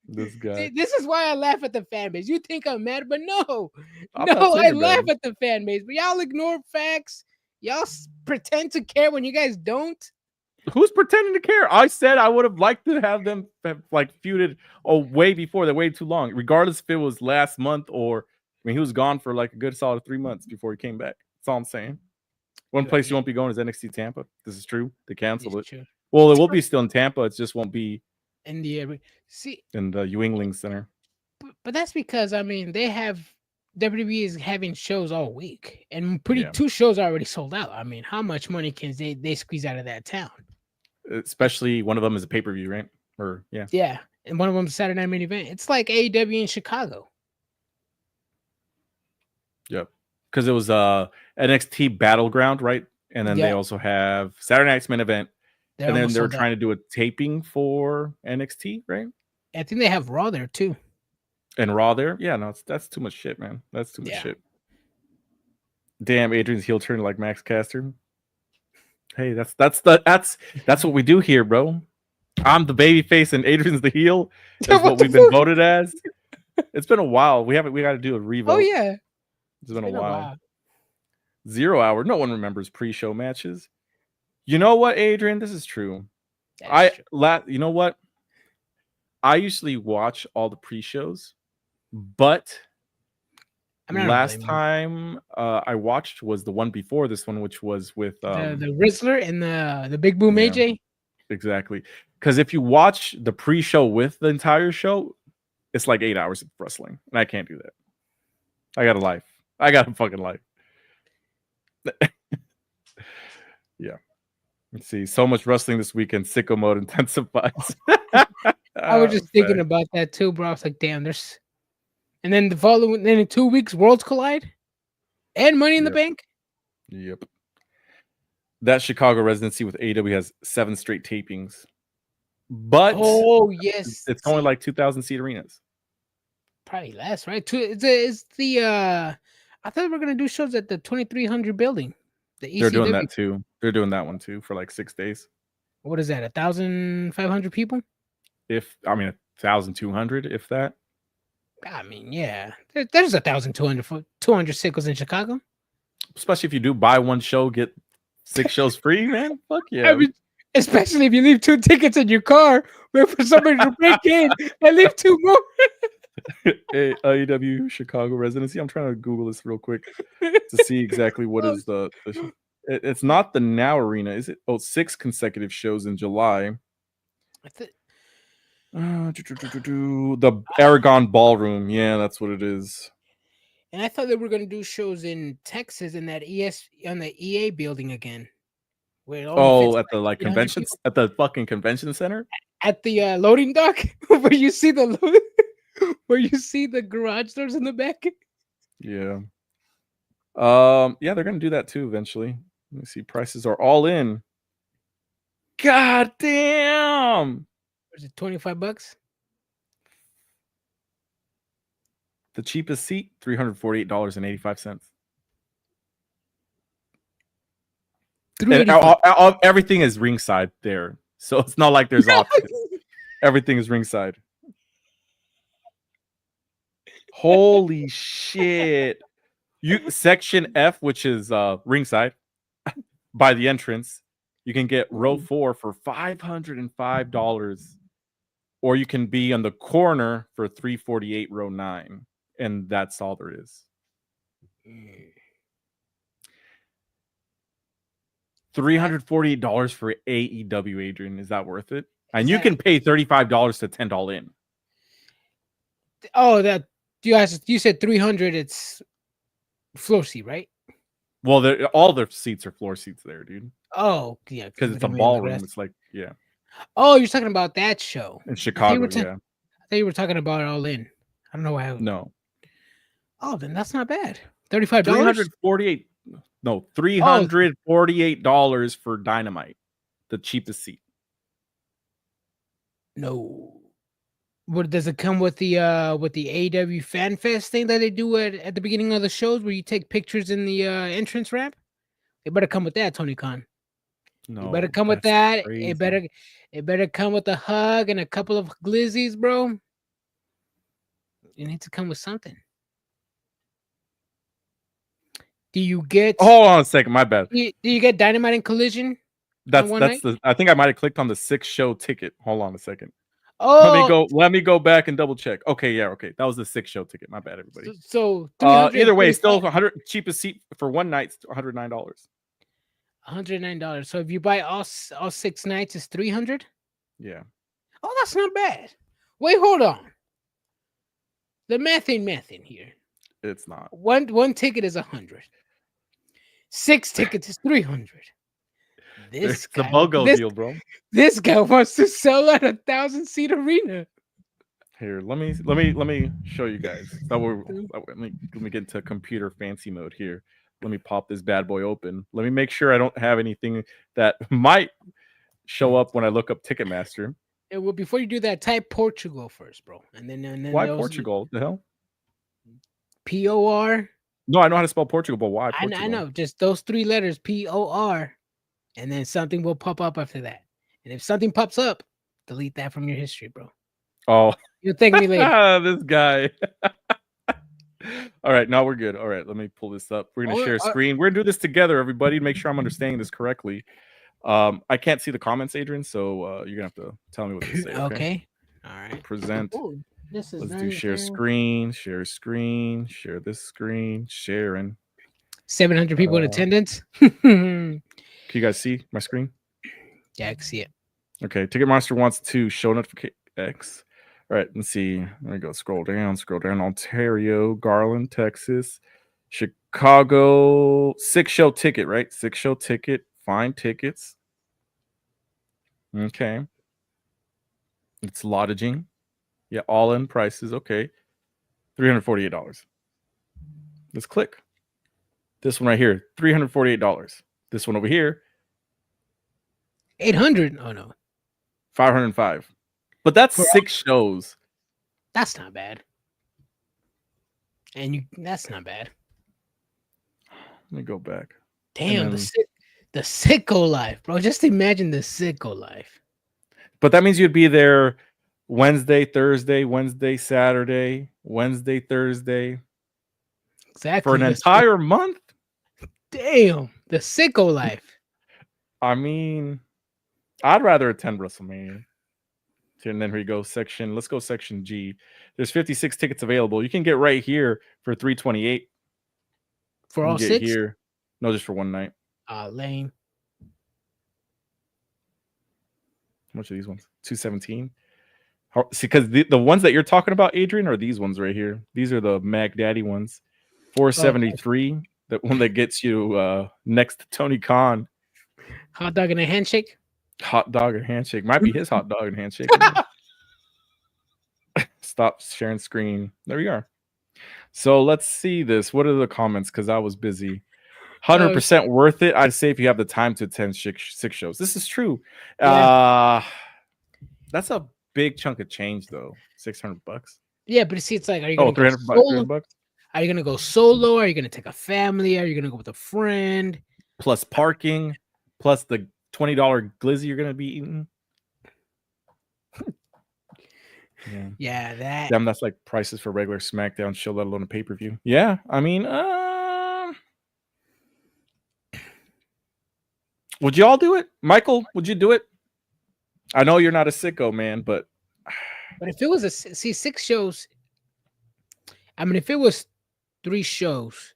Speaker 3: This guy.
Speaker 4: See, this is why I laugh at the fan base. You think I'm mad, but no,
Speaker 3: I'm
Speaker 4: I laugh at the fan base. But y'all ignore facts. Y'all pretend to care when you guys don't.
Speaker 3: Who's pretending to care? I said I would have liked to have them like feuded way before. They waited too long, regardless if it was last month or he was gone for like a good solid 3 months before he came back. That's all I'm saying. One place you won't be going is NXT Tampa. This is true. They canceled it.
Speaker 4: True.
Speaker 3: Well, it will be still in Tampa. It just won't be
Speaker 4: in the
Speaker 3: Ewingling Center.
Speaker 4: But that's because they have WWE is having shows all week, and 2 shows are already sold out. How much money can they squeeze out of that town?
Speaker 3: Especially one of them is a pay-per-view, right?
Speaker 4: Yeah, and one of them is Saturday Night Main Event. It's like AEW in Chicago.
Speaker 3: Yep, because it was NXT Battleground, right? And then they also have Saturday Night's Main Event, and then they were trying to do a taping for NXT, right?
Speaker 4: I think they have Raw there too.
Speaker 3: And Raw there, yeah, no, that's too much shit, man. That's too much shit. Damn, Adrian's heel turn like Max Caster. Hey, that's what we do here, bro. I'm the baby face and Adrian's the heel. That's what we've been voted as. It's been a while. We got to do a revote.
Speaker 4: Oh yeah,
Speaker 3: it's been a while. 0 Hour. No one remembers pre-show matches. You know what, Adrian? This is true. You know what? I usually watch all the pre-shows, but last time I watched was the one before this one, which was with
Speaker 4: the Rizzler and the Big Boom AJ.
Speaker 3: Exactly, because if you watch the pre-show with the entire show, it's like 8 hours of wrestling, and I can't do that. I got a life. I got a fucking life. Yeah. Let's see. So much wrestling this weekend. Sicko mode intensifies.
Speaker 4: I was just thinking about that too, bro. I was like, damn, and then then in 2 weeks, Worlds Collide and Money in the Bank.
Speaker 3: Yep. That Chicago residency with AEW has 7 straight tapings. But it's only like 2,000 seat arenas.
Speaker 4: Probably less, right? It's the I thought we were gonna do shows at the 2300 building.
Speaker 3: They're doing that too. They're doing that one too for like 6 days.
Speaker 4: What is that? 1,500 people?
Speaker 3: 1,200, if that.
Speaker 4: Yeah. There's 1,200 sickles in Chicago.
Speaker 3: Especially if you do buy one show, get 6 shows free, man. Fuck yeah.
Speaker 4: Especially if you leave 2 tickets in your car, wait for somebody to break in and leave 2 more.
Speaker 3: AEW Chicago residency. I'm trying to Google this real quick to see exactly what is the it's not the Now Arena, is it? 6 consecutive shows in July. The Aragon Ballroom. Yeah, that's what it is.
Speaker 4: And I thought they were going to do shows in Texas in that on the EA building again.
Speaker 3: At the conventions, at the fucking convention center,
Speaker 4: at the loading dock where you see the garage doors in the back.
Speaker 3: Yeah. They're gonna do that too eventually. Let me see. Prices are all in. God damn.
Speaker 4: Is it $25?
Speaker 3: The cheapest seat, $348.85. And everything is ringside there, so it's not like there's options. Everything is ringside. Holy shit! Section F, which is ringside, by the entrance, you can get row 4 for $505, or you can be on the corner for $348 row 9, and that's all there is. $348 for AEW, Adrian. Is that worth it? And you can pay $35 to $10 all in.
Speaker 4: Oh, that You said 300. It's floor seat, right?
Speaker 3: Well, all the seats are floor seats there, dude.
Speaker 4: Oh, yeah,
Speaker 3: Because it's a
Speaker 4: I mean, the
Speaker 3: ballroom.
Speaker 4: rest-
Speaker 3: It's like, yeah,
Speaker 4: Oh, you're talking about that show
Speaker 3: in
Speaker 4: I
Speaker 3: Chicago,
Speaker 4: thought
Speaker 3: yeah.
Speaker 4: you were talking about All In. I don't know why.
Speaker 3: No,
Speaker 4: Oh, then that's not bad. $35.
Speaker 3: $348. No,
Speaker 4: Oh,
Speaker 3: $348 for Dynamite, the cheapest seat.
Speaker 4: no. What does it come with the AEW Fan Fest thing that they do at the beginning of the shows where you take pictures in the entrance ramp? It better come with that, Tony Khan.
Speaker 3: No,
Speaker 4: It better come with
Speaker 3: that's
Speaker 4: that.
Speaker 3: crazy.
Speaker 4: It better come with a hug and a couple of glizzies, bro. You need to come with something. Do you get
Speaker 3: Hold on a second, my bad.
Speaker 4: do you get Dynamite and Collision?
Speaker 3: That's
Speaker 4: one
Speaker 3: that's
Speaker 4: night?
Speaker 3: the. I think I might have clicked on the 6-show ticket. Hold on a second.
Speaker 4: Oh,
Speaker 3: Let me go back and double check. Okay, yeah, okay. That was the 6-show ticket. My bad, everybody.
Speaker 4: so
Speaker 3: Either way, still
Speaker 4: 345
Speaker 3: 100 cheapest seat for one night, $109.
Speaker 4: $109. So if you buy all 6 nights, it's 300.
Speaker 3: Yeah.
Speaker 4: Oh, that's not bad. Wait, hold on. The math ain't here.
Speaker 3: It's not.
Speaker 4: One ticket is 100. 6 tickets is 300.
Speaker 3: It's the BOGO deal, bro.
Speaker 4: This guy wants to sell out a 1,000-seat arena.
Speaker 3: Here, let me show you guys. Let me get into computer fancy mode here. Let me pop this bad boy open. Let me make sure I don't have anything that might show up when I look up Ticketmaster.
Speaker 4: Yeah, well, before you do that, type Portugal first, bro. And then
Speaker 3: Why Portugal? The hell?
Speaker 4: POR.
Speaker 3: No, I know how to spell Portugal, but why Portugal?
Speaker 4: I know, just those 3 letters, POR, and then something will pop up after that. And if something pops up, delete that from your history, bro.
Speaker 3: Oh,
Speaker 4: You'll thank me later.
Speaker 3: this guy. All right, now we're good. All right, let me pull this up. We're gonna share a screen. We're gonna do this together, everybody. Make sure I'm understanding this correctly. I can't see the comments, Adrian, so you're gonna have to tell me what to say.
Speaker 4: Okay. All right.
Speaker 3: Present.
Speaker 4: Ooh, this is
Speaker 3: Let's do share screen, share this screen, sharing.
Speaker 4: 700 people in attendance. Can
Speaker 3: you guys see my screen?
Speaker 4: Yeah, I can see it.
Speaker 3: Okay, Ticketmaster wants to show notification X. All right, let's see. There we go. Scroll down. Ontario, Garland, Texas, Chicago. 6-show ticket, right? 6-show ticket. Find tickets. Okay. It's lodging. Yeah, all in prices. Okay. $348. Let's click. This one right here, $348. This one over here,
Speaker 4: 800. Oh no,
Speaker 3: 505. But that's 6 shows.
Speaker 4: That's not bad. And that's not bad.
Speaker 3: Let me go back.
Speaker 4: Damn, the sicko life, bro. Just imagine the sicko life.
Speaker 3: But that means you'd be there Wednesday, Thursday, Wednesday, Saturday, Wednesday, Thursday.
Speaker 4: Exactly.
Speaker 3: For an entire month?
Speaker 4: Damn, the sicko life.
Speaker 3: I mean, I'd rather attend WrestleMania. And then here you go, section. Let's go section G. There's 56 tickets available. You can get right here for $328.
Speaker 4: For all 6?
Speaker 3: Here. No, just for one night.
Speaker 4: Lame.
Speaker 3: How much are these ones? $217. See, because the ones that you're talking about, Adrian, are these ones right here. These are the Mac Daddy ones. $473. Okay. That one that gets you next to Tony Khan.
Speaker 4: Hot dog and a handshake?
Speaker 3: Hot dog and handshake. Might be his hot dog and handshake. Stop sharing screen. There we are. So let's see this. What are the comments? Because I was busy. 100% worth it. I'd say if you have the time to attend 6 shows. This is true. Yeah. That's a big chunk of change, though. $600.
Speaker 4: Yeah, but see, it's like, are you going to
Speaker 3: $300?
Speaker 4: Are you going to go solo? Are you going to take a family? Are you going to go with a friend?
Speaker 3: Plus parking, plus the $20 glizzy you're going to be eating.
Speaker 4: Yeah, that.
Speaker 3: Damn, that's like prices for regular SmackDown show, let alone a pay-per-view. Yeah, I mean, would you all do it? Michael, would you do it? I know you're not a sicko, man, but
Speaker 4: if it was 6 shows, I mean, if it was 3 shows,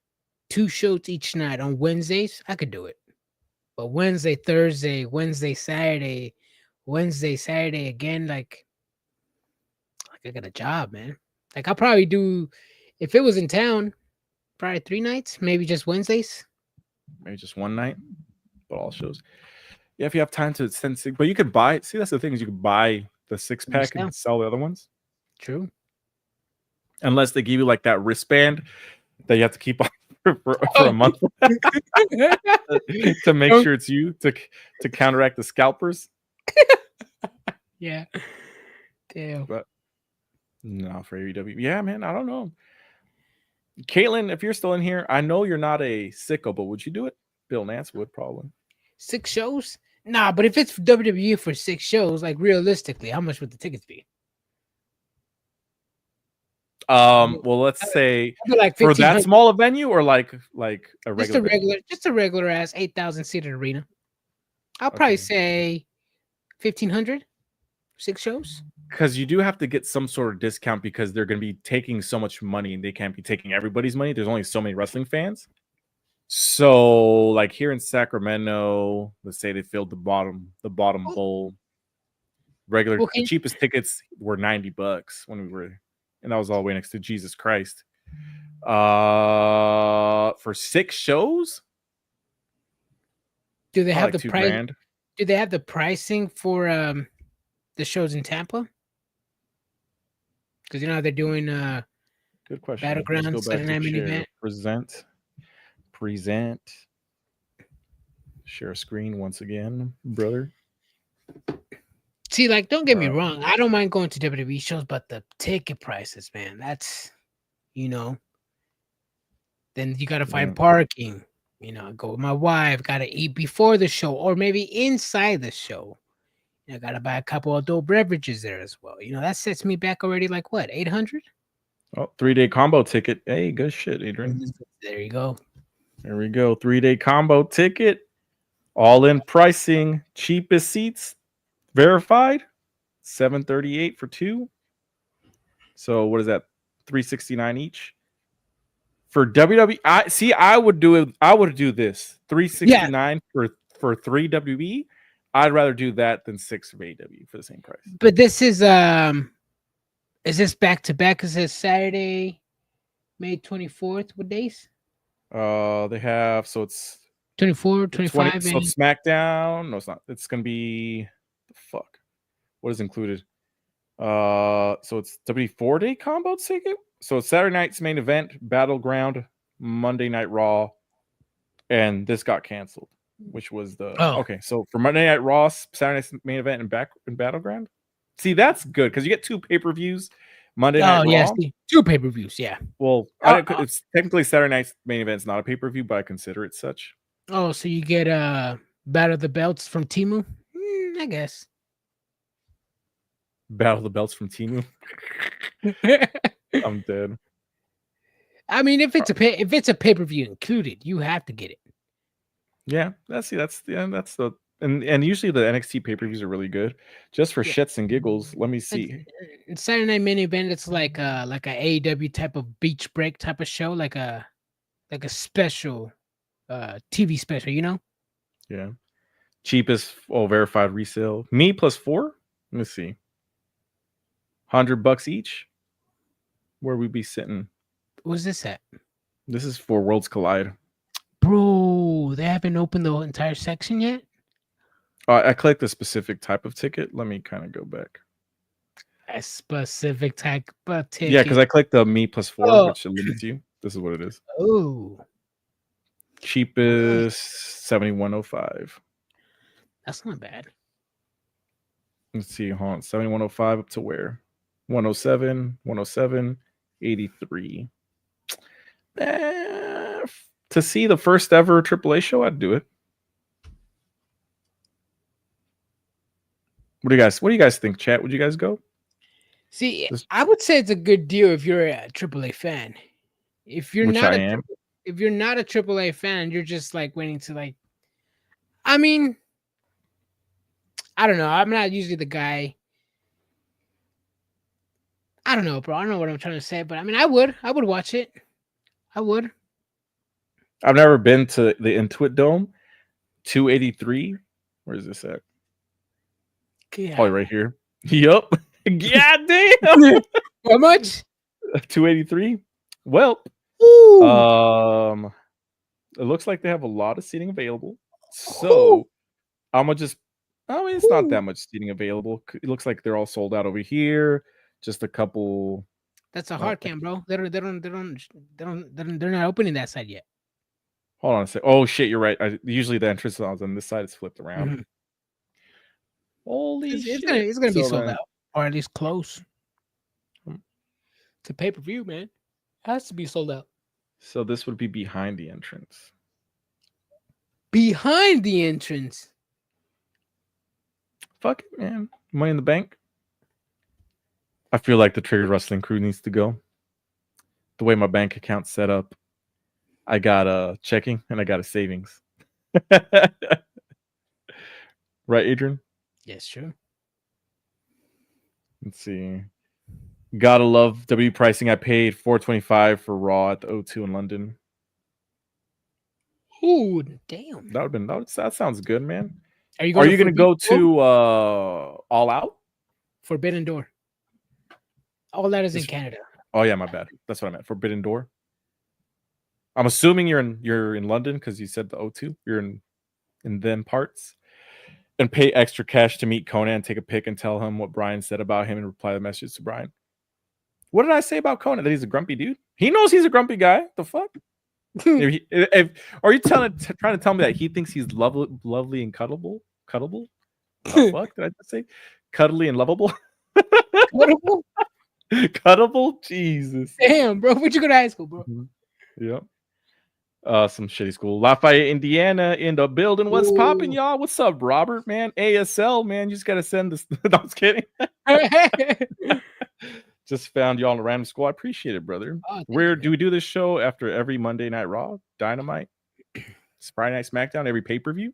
Speaker 4: 2 shows each night on Wednesdays, I could do it. But Wednesday, Thursday, Wednesday, Saturday again, like I got a job, man. Like I'll probably do, If it was in town, probably 3 nights, maybe just Wednesdays.
Speaker 3: Maybe just one night, but all shows. Yeah, if you have time to send six, but you could buy. See, that's the thing is you could buy the 6-pack and sell the other ones.
Speaker 4: True.
Speaker 3: Unless they give you like that wristband that you have to keep on for a month to make sure it's you to counteract the scalpers.
Speaker 4: Yeah. Damn.
Speaker 3: But no, for AEW. Yeah, man, I don't know. Caitlin, if you're still in here, I know you're not a sicko, but would you do it? Bill Nance would probably.
Speaker 4: 6 shows? Nah, but if it's WWE for 6 shows, like realistically, how much would the tickets be?
Speaker 3: Well, let's say
Speaker 4: like
Speaker 3: for that small a venue or like a regular,
Speaker 4: just a regular ass 8,000 seated arena. I'll probably say 1,500, 6 shows.
Speaker 3: Because you do have to get some sort of discount because they're going to be taking so much money and they can't be taking everybody's money. There's only so many wrestling fans. So, like here in Sacramento, let's say they filled the bottom bowl. Regular, the cheapest tickets were $90 when we were, and that was all the way next to Jesus Christ. For 6 shows,
Speaker 4: do they have the price? Do they have the pricing for the shows in Tampa? Because you know they're doing
Speaker 3: good question.
Speaker 4: Battleground Saturday Night Main Event.
Speaker 3: Present. Share a screen once again, brother.
Speaker 4: See, like, don't get me wrong. I don't mind going to WWE shows, but the ticket prices, man, that's, you know, then you got to find parking. You know, go with my wife, got to eat before the show or maybe inside the show. I got to buy a couple of adult beverages there as well. You know, that sets me back already like what, 800?
Speaker 3: Oh, 3-day combo ticket. Hey, good shit, Adrian.
Speaker 4: There you go.
Speaker 3: There we go. 3-day combo ticket. All in pricing. Cheapest seats. Verified. $738 for 2. So what is that? $369 each. For WWE, I would do it. I would do this. $369 for 3 WWE. I'd rather do that than 6 of AEW for the same price.
Speaker 4: But this is this back to back? Is this Saturday, May 24th? What days?
Speaker 3: They have, so it's
Speaker 4: 24, 25.
Speaker 3: So SmackDown. No, it's not. It's gonna be fuck. What is included? So it's W4-day combo ticket. So it's Saturday night's main event, Battleground, Monday Night Raw, and this got canceled, which was the okay. So for Monday Night Raw, Saturday night's main event, and Battleground. See, that's good because you get 2 pay-per-views. Monday Night Raw.
Speaker 4: Yes, 2 pay-per-views. Yeah.
Speaker 3: Well, it's technically Saturday night's main event is not a pay-per-view, but I consider it such.
Speaker 4: Oh, so you get Battle of the Belts from Temu? I guess.
Speaker 3: Battle of the Belts from Temu. I'm dead.
Speaker 4: I mean, if it's a pay-per-view included, you have to get it.
Speaker 3: Yeah, that's the and usually the NXT pay-per-views are really good. Just for shits and giggles, let me see.
Speaker 4: It's Saturday Night Main Event, it's like a AEW type of beach break type of show, like a special TV special, you know?
Speaker 3: Yeah. Cheapest verified resale. Me plus 4. Let me see. $100 each. Where we be sitting?
Speaker 4: What's this at?
Speaker 3: This is for Worlds Collide.
Speaker 4: Bro, they haven't opened the entire section yet?
Speaker 3: I clicked a specific type of ticket. Let me kind of go back.
Speaker 4: A specific type of ticket?
Speaker 3: Yeah, because I clicked the me plus 4, which limits you. This is what it is.
Speaker 4: Oh.
Speaker 3: Cheapest $71.05.
Speaker 4: That's not bad.
Speaker 3: Let's see. Hold on. $71.05 up to where? 107, 107, 83. To see the first ever AAA show, I'd do it. What do you guys think, chat? Would you guys go?
Speaker 4: See, I would say it's a good deal if you're a AAA fan. If you're not a AAA fan, you're just like waiting to like. I mean, I don't know. I'm not usually the guy. I don't know, bro. I don't know what I'm trying to say, but I mean, I would watch it. I would.
Speaker 3: I've never been to the Intuit Dome. 283. Where is this at?
Speaker 4: Yeah.
Speaker 3: Probably right here. Yup. God damn.
Speaker 4: How much?
Speaker 3: 283. Well,
Speaker 4: Ooh.
Speaker 3: it looks like they have a lot of seating available. So I'm gonna just. I mean, it's not that much seating available. It looks like they're all sold out over here. Just a couple.
Speaker 4: That's a hard cam, bro. They're not opening that side yet.
Speaker 3: Hold on a sec. Oh shit, you're right. Usually the entrance is on this side. It's flipped around.
Speaker 4: Mhm.
Speaker 3: Holy shit!
Speaker 4: It's gonna be
Speaker 3: So
Speaker 4: sold
Speaker 3: then-
Speaker 4: out, or at least close.
Speaker 3: Hmm.
Speaker 4: It's a pay-per-view, man. It has to be sold out.
Speaker 3: So this would be behind the entrance.
Speaker 4: Behind the entrance.
Speaker 3: Fuck it, man. Money in the Bank. I feel like the Triggered Wrestling crew needs to go. The way my bank account's set up, I got a checking and I got a savings. Right, Adrian?
Speaker 4: Yes, sure.
Speaker 3: Let's see. Gotta love W pricing. I paid $4.25 for Raw at the O2 in London.
Speaker 4: Ooh, damn.
Speaker 3: That sounds good, man.
Speaker 4: Are you
Speaker 3: Are you
Speaker 4: going
Speaker 3: gonna go to All Out?
Speaker 4: Forbidden Door? All that is in
Speaker 3: This-
Speaker 4: Canada.
Speaker 3: Oh yeah, my bad. That's what I meant. Forbidden Door. I'm assuming you're in London because you said the O2. You're in them parts. And pay extra cash to meet Conan, take a pic, and tell him what Brian said about him, and reply the message to Brian. What did I say about Conan? That he's a grumpy dude. He knows he's a grumpy guy. The fuck? Are you trying to tell me that he thinks he's lovely and cuddable? Cuddable? The fuck did I just say? Cuddly and lovable?
Speaker 4: Cuddable?
Speaker 3: Cuddable? Jesus.
Speaker 4: Damn, bro. Where'd you go to high school, bro?
Speaker 3: Yep. Some shitty school. Lafayette, Indiana in the building. What's popping, y'all? What's up, Robert, man? ASL, man. You just gotta send this. No, I was kidding. Just found y'all in a random school. I appreciate it, brother. Where do we do this show after every Monday Night Raw, Dynamite, Friday Night SmackDown, every pay-per-view?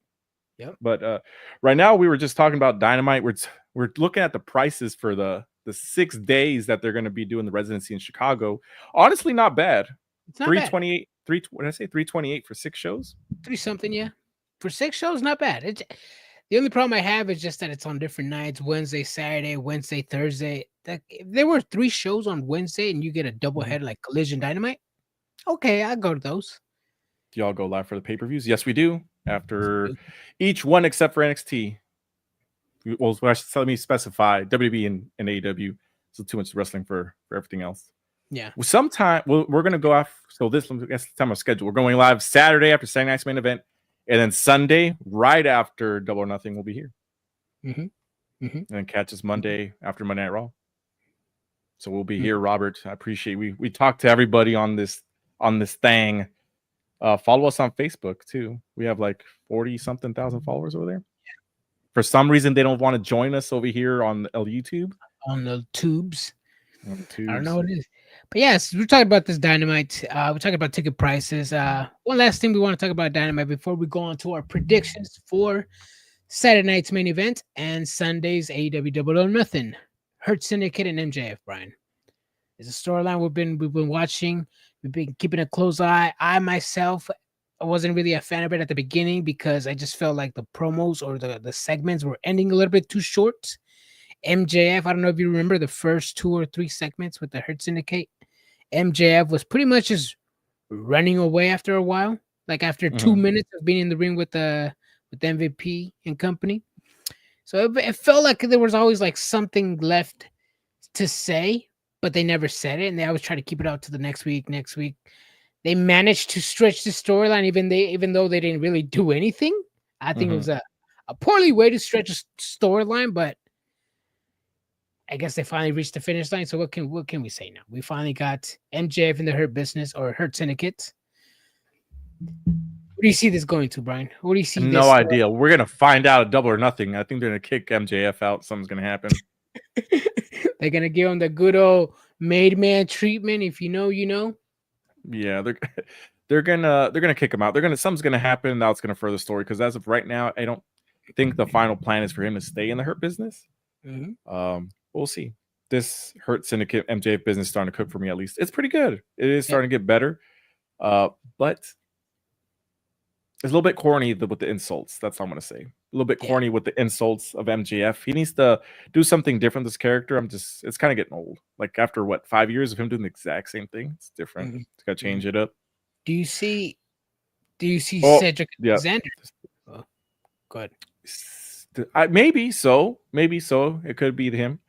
Speaker 4: Yep.
Speaker 3: But right now we were just talking about Dynamite. We're looking at the prices for the 6 days that they're going to be doing the residency in Chicago. Honestly, not bad.
Speaker 4: It's not
Speaker 3: 328. What did I say? 328 for 6 shows.
Speaker 4: 3 something, yeah. For 6 shows, not bad. The only problem I have is just that it's on different nights: Wednesday, Saturday, Wednesday, Thursday. If there were 3 shows on Wednesday and you get a double head like Collision Dynamite, okay, I'll go to those.
Speaker 3: Do y'all go live for the pay-per-views? Yes, we do. After each one except for NXT. Well, let me specify WWE and AEW. So too much wrestling for everything else.
Speaker 4: Yeah.
Speaker 3: Well, sometime we're gonna go off. So that's the time of schedule. We're going live Saturday after Saturday night's main event, and then Sunday right after Double or Nothing will be here. And then catch us Monday after Monday Night Raw. So we'll be here, Robert. I appreciate we talked to everybody on this thing. Follow us on Facebook too. We have like 40-something thousand followers over there. For some reason, they don't want to join us over here on YouTube.
Speaker 4: On the tubes.
Speaker 3: On the tubes.
Speaker 4: I don't know what it is. But yes, we're talking about this Dynamite. We're talking about ticket prices. One last thing we want to talk about Dynamite before we go on to our predictions for Saturday night's main event and Sunday's AEW Double or Nothing. Hurt Syndicate and MJF, Brian. It's a storyline we've been watching. We've been keeping a close eye. I myself, I wasn't really a fan of it at the beginning because I just felt like the promos or the segments were ending a little bit too short. MJF, I don't know if you remember the first 2 or 3 segments with the Hurt Syndicate. MJF was pretty much just running away after a while. Like after 2 minutes of being in the ring with MVP and company. So it felt like there was always like something left to say, but they never said it. And they always try to keep it out to the next week. They managed to stretch the storyline, even though they didn't really do anything. I think it was a poorly way to stretch a storyline, but I guess they finally reached the finish line. So what can we say now? We finally got MJF in the Hurt Business or Hurt Syndicate. What do you see this going to, Brian? What do you see?
Speaker 3: No idea. We're gonna find out at Double or Nothing. I think they're gonna kick MJF out. Something's gonna happen.
Speaker 4: They're gonna give him the good old made man treatment. If you know, you know.
Speaker 3: Yeah, they're gonna kick him out. Something's gonna happen. That's gonna further the story because as of right now, I don't think the final plan is for him to stay in the Hurt Business. We'll see. This Hurt Syndicate MJF business is starting to cook for me at least. It's pretty good. It is starting to get better, but it's a little bit corny with the insults. That's all I'm gonna say. little bit corny with the insults of MJF. He needs to do something different. This character, it's kind of getting old. Like after 5 years of him doing the exact same thing, it's different. It's got to change it up.
Speaker 4: Do you see
Speaker 3: Oh,
Speaker 4: Cedric
Speaker 3: yeah.
Speaker 4: Alexander? Oh, go ahead.
Speaker 3: Maybe so. It could be him.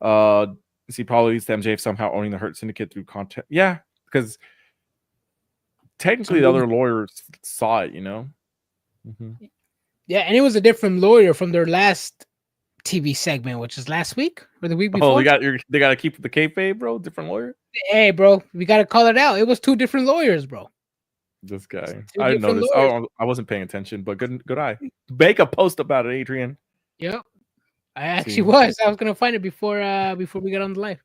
Speaker 3: He probably leads to MJF somehow owning the Hurt Syndicate through content. Yeah, because technically the other lawyers saw it,
Speaker 4: Yeah, and it was a different lawyer from their last TV segment, which is last week or the week before.
Speaker 3: Oh, they got to keep the kayfabe, bro. Different lawyer.
Speaker 4: Hey, bro, we got to call it out. It was 2 different lawyers, bro.
Speaker 3: This guy, I didn't notice. Oh, I wasn't paying attention, but good eye. Make a post about it, Adrian.
Speaker 4: Yep, I actually was. I was gonna find it before we got on the live.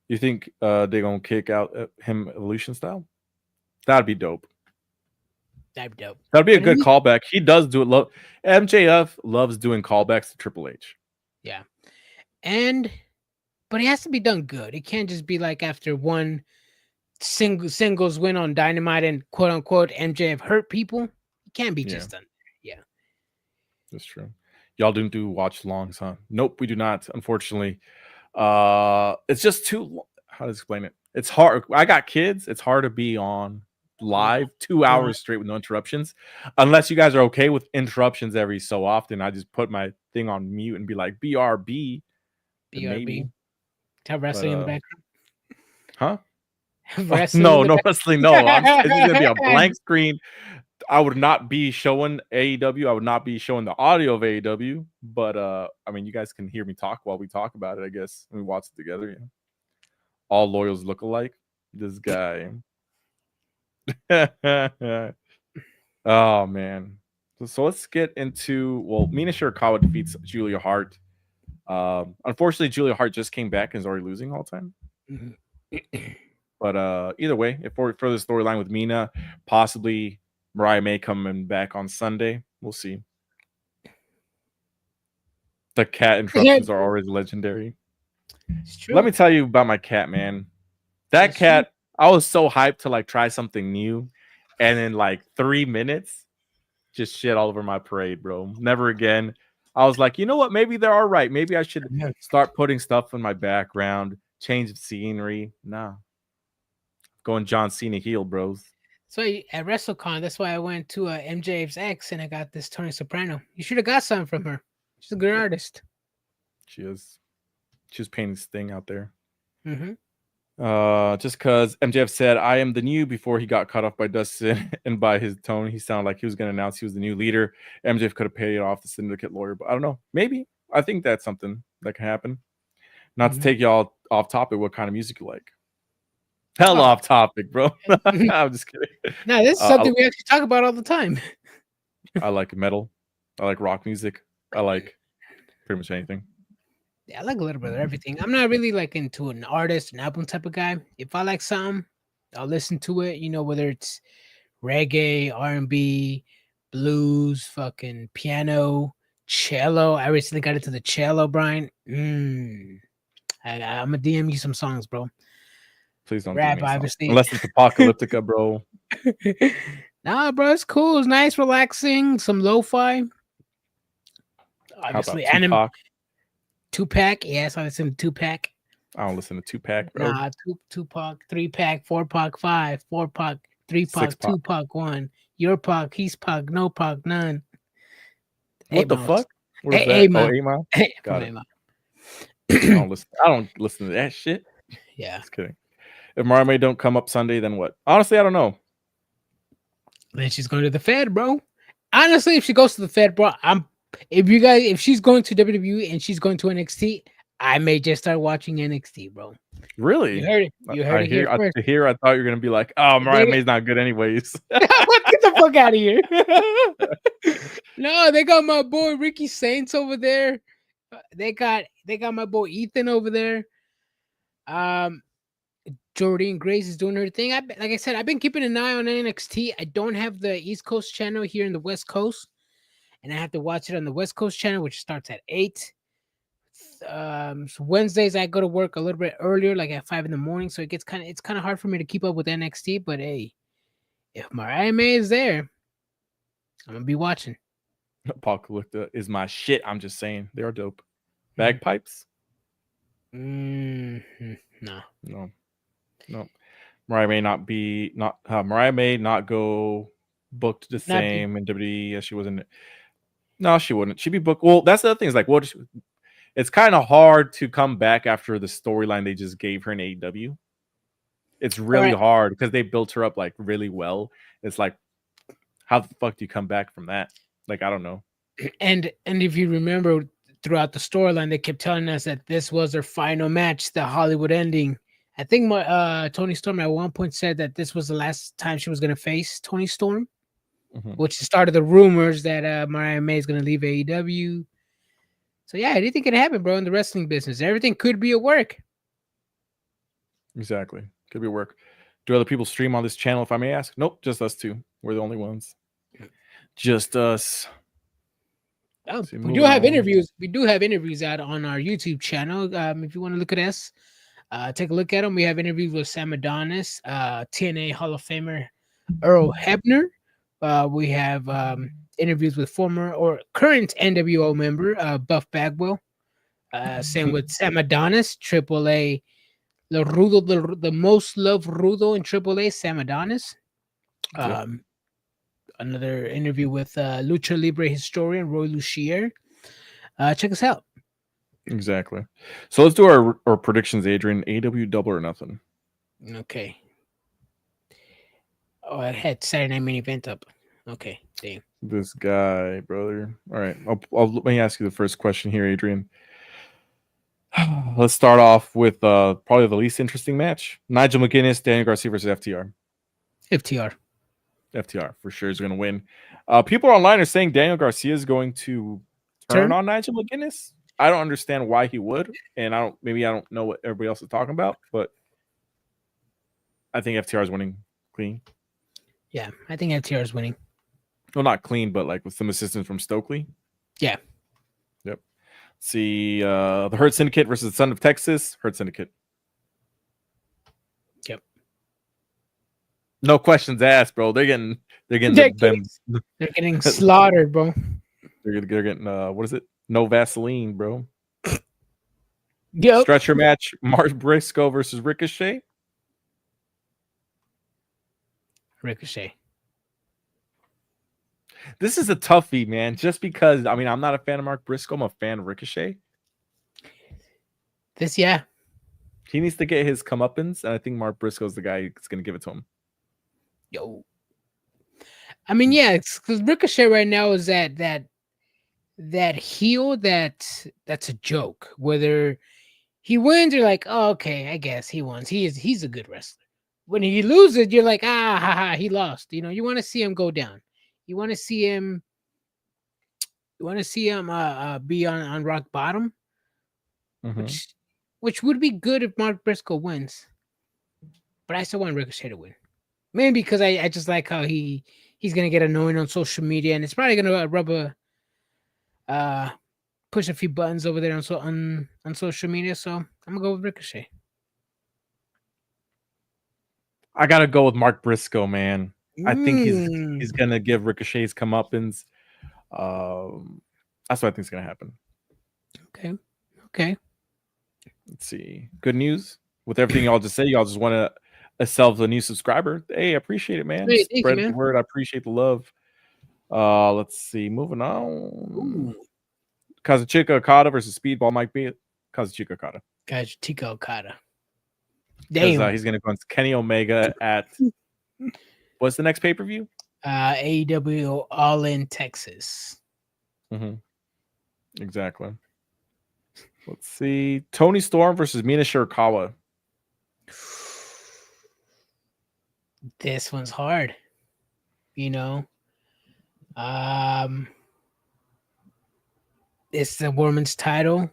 Speaker 3: You think they're gonna kick out him Evolution style? That'd be dope.
Speaker 4: That'd be dope.
Speaker 3: That'd be a good callback. He does do it. MJF loves doing callbacks to Triple H.
Speaker 4: Yeah, but it has to be done good. It can't just be like after one singles win on Dynamite and quote unquote MJF hurt people. It can't be just done. Yeah,
Speaker 3: that's true. Y'all didn't do watch longs, huh? Nope, we do not. Unfortunately, it's just too. How to explain it? It's hard. I got kids. It's hard to be on live 2 hours straight with no interruptions, unless you guys are okay with interruptions every so often. I just put my thing on mute and be like BRB.
Speaker 4: Maybe. Have wrestling in the background.
Speaker 3: Huh? No wrestling. No, it's gonna be a blank screen. I would not be showing AEW. I would not be showing the audio of AEW. But I mean, you guys can hear me talk while we talk about it. I guess we watch it together. Yeah. All lawyers look alike. This guy. Oh man. So let's get into Mina Shirakawa defeats Julia Hart. Unfortunately, Julia Hart just came back and is already losing all the time. But either way, if for the storyline with Mina, possibly Mariah May coming back on Sunday. We'll see. The cat interruptions are always legendary. Let me tell you about my cat, man. That cat, I was so hyped to try something new, and in 3 minutes, just shit all over my parade, bro. Never again. I was like, you know what? Maybe they're all right. Maybe I should start putting stuff in my background, change the scenery. Nah. Going John Cena heel, bros.
Speaker 4: So at WrestleCon, that's why I went to MJF's ex and I got this Tony Soprano. You should have got something from her. She's a good artist.
Speaker 3: She is. She's painting this thing out there.
Speaker 4: Mm-hmm.
Speaker 3: Just because MJF said, I am the new before he got cut off by Dustin, and by his tone, he sounded like he was going to announce he was the new leader. MJF could have paid off the syndicate lawyer, but I don't know. Maybe. I think that's something that can happen. Not to take y'all off topic, what kind of music you like? Hell off topic, bro. I'm just kidding.
Speaker 4: No, this is something we actually talk about all the time.
Speaker 3: I like metal. I like rock music. I like pretty much anything.
Speaker 4: Yeah, I like a little bit of everything. I'm not really into an artist, an album type of guy. If I like something, I'll listen to it. Whether it's reggae, R&B, blues, fucking piano, cello. I recently got into the cello, Brian. I'm gonna DM you some songs, bro.
Speaker 3: Please don't
Speaker 4: rap, obviously.
Speaker 3: Unless it's Apocalyptica, bro.
Speaker 4: Nah, bro, it's cool. It's nice, relaxing. Some lo-fi. Obviously, anime. Tupac. Yes, I listen to Tupac.
Speaker 3: I don't listen to Tupac, bro.
Speaker 4: Nah, Tupac, 3-pack, 4-pack, 5, 4-pack, 3-pack, 2-pac, 1. Your pac, he's pac, no pac, none.
Speaker 3: What the fuck?
Speaker 4: Hey,
Speaker 3: A-Mile? Got it. I don't listen to that shit.
Speaker 4: Yeah.
Speaker 3: Just kidding. If Mariah May don't come up Sunday, then what? Honestly, I don't know.
Speaker 4: Then she's going to the Fed, bro. Honestly, if she goes to the Fed, bro, if she's going to WWE and she's going to NXT, I may just start watching NXT, bro.
Speaker 3: Really?
Speaker 4: You heard it. You heard it here first.
Speaker 3: I thought you were gonna be like, oh, Mariah May's not good anyways.
Speaker 4: Get the fuck out of here. No, they got my boy Ricky Saints over there. They got my boy Ethan over there. Jordan Grace is doing her thing. Like I said, I've been keeping an eye on NXT. I don't have the East Coast channel here in the West Coast, and I have to watch it on the West Coast channel, which starts at 8. So Wednesdays I go to work a little bit earlier, like at 5 a.m. So it's kind of hard for me to keep up with NXT. But hey, if Mariah May is there, I'm gonna be watching.
Speaker 3: Apocalypta is my shit. I'm just saying they are dope. Bagpipes?
Speaker 4: No.
Speaker 3: No. Mariah may not go booked the
Speaker 4: Not be-
Speaker 3: same in WWE as she was in. No, she wouldn't. She'd be booked. Well, that's the other thing. Is like, what? It's kind of hard to come back after the storyline they just gave her in AEW. It's really hard because they built her up like really well. It's like, how the fuck do you come back from that? Like, I don't know.
Speaker 4: And if you remember throughout the storyline, they kept telling us that this was their final match, the Hollywood ending. I think Toni Storm at one point said that this was the last time she was going to face Toni Storm, which started the rumors that Mariah May is going to leave AEW. So yeah, anything can happen, bro, in the wrestling business. Everything could be at work.
Speaker 3: Exactly. Could be work. Do other people stream on this channel, if I may ask? Nope, just us two. We're the only ones. Just us.
Speaker 4: Oh, we do have interviews. We do have interviews out on our YouTube channel. If you want to look at us, take a look at them. We have interviews with Sam Adonis, TNA Hall of Famer Earl Hebner. We have interviews with former or current NWO member Buff Bagwell. Same with Sam Adonis, AAA, the most loved Rudo in AAA, Sam Adonis. Another interview with Lucha Libre historian Roy Lucier. Check us out.
Speaker 3: Exactly. So let's do our predictions, Adrian. AEW Double or Nothing.
Speaker 4: Okay. Oh, I had Saturday Night Main Event up. Okay, damn.
Speaker 3: This guy, brother. All right. Let me ask you the first question here, Adrian. Let's start off with probably the least interesting match. Nigel McGuinness, Daniel Garcia versus FTR. FTR for sure is going to win. People online are saying Daniel Garcia is going to turn on Nigel McGuinness. I don't understand why he would, and I don't know what everybody else is talking about, but I think FTR is winning clean.
Speaker 4: Yeah, I think FTR is winning.
Speaker 3: Well, not clean, but like with some assistance from Stokely.
Speaker 4: Yeah.
Speaker 3: Yep. See the Hurt Syndicate versus the Son of Texas. Hurt Syndicate.
Speaker 4: Yep.
Speaker 3: No questions asked, bro. They're getting
Speaker 4: slaughtered, bro.
Speaker 3: They're getting what is it? No Vaseline, bro.
Speaker 4: Yep.
Speaker 3: Stretcher match: Mark Briscoe versus Ricochet.
Speaker 4: Ricochet.
Speaker 3: This is a toughie, man. Just because I'm not a fan of Mark Briscoe. I'm a fan of Ricochet. He needs to get his comeuppance, and I think Mark Briscoe's the guy that's going to give it to him.
Speaker 4: Yo. It's because Ricochet right now is that heel that's a joke. Whether he wins, you're like, oh, okay, I guess he won. He's a good wrestler. When he loses, you're like, he lost. You want to see him go down. You want to see him. Be on rock bottom, which would be good if Mark Briscoe wins. But I still want Ricochet to win. Maybe because I just like how he's gonna get annoying on social media, and it's probably gonna push a few buttons over there on social media. So I'm gonna go with Ricochet.
Speaker 3: I gotta go with Mark Briscoe, man. I think he's gonna give Ricochet's comeuppance. That's what I think is gonna happen.
Speaker 4: Okay.
Speaker 3: Let's see. Good news with everything y'all just say. Y'all just want to yourselves a new subscriber. Hey, I appreciate it, man.
Speaker 4: Hey,
Speaker 3: Spread the word. I appreciate the love. Let's see. Moving on. Kazuchika Okada versus Speedball Mike B. Kazuchika Okada.
Speaker 4: Kazuchika Okada.
Speaker 3: Damn. He's gonna go against Kenny Omega at what's the next pay-per-view?
Speaker 4: AEW All in Texas.
Speaker 3: Exactly. Let's see. Toni Storm versus Mina Shirakawa.
Speaker 4: This one's hard. It's the women's title.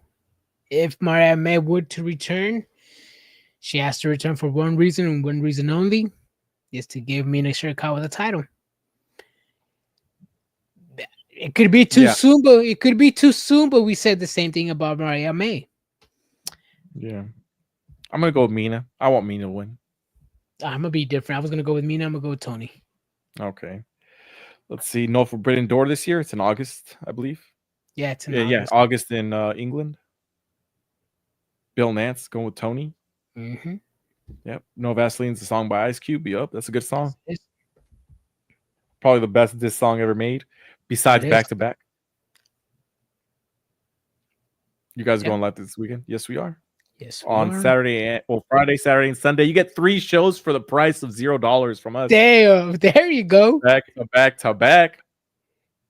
Speaker 4: If Mariah May would to return, she has to return for one reason and one reason only, is to give Mina Shirakawa the title. It could be too soon, but we said the same thing about Mariah May.
Speaker 3: Yeah. I'm gonna go with Mina. I want Mina to win.
Speaker 4: I'm gonna be different. I was gonna go with Mina. I'm gonna go with Toni.
Speaker 3: Okay. Let's see. No Forbidden Door this year. It's in August, I believe.
Speaker 4: Yeah, it's in
Speaker 3: Yeah,
Speaker 4: August.
Speaker 3: August in England. Bill Nance going with Tony.
Speaker 4: Mm-hmm.
Speaker 3: Yep. No Vaseline's a song by Ice Cube. Yup, that's a good song.
Speaker 4: It's-
Speaker 3: Probably the best diss song ever made, besides
Speaker 4: It is.
Speaker 3: Back to Back. You guys
Speaker 4: Yeah.
Speaker 3: going live this weekend? Yes, we are.
Speaker 4: Yes,
Speaker 3: On
Speaker 4: we are.
Speaker 3: Saturday, Friday, Saturday, and Sunday. You get 3 shows for the price of $0 from us.
Speaker 4: Damn, there you go.
Speaker 3: Back to back to back.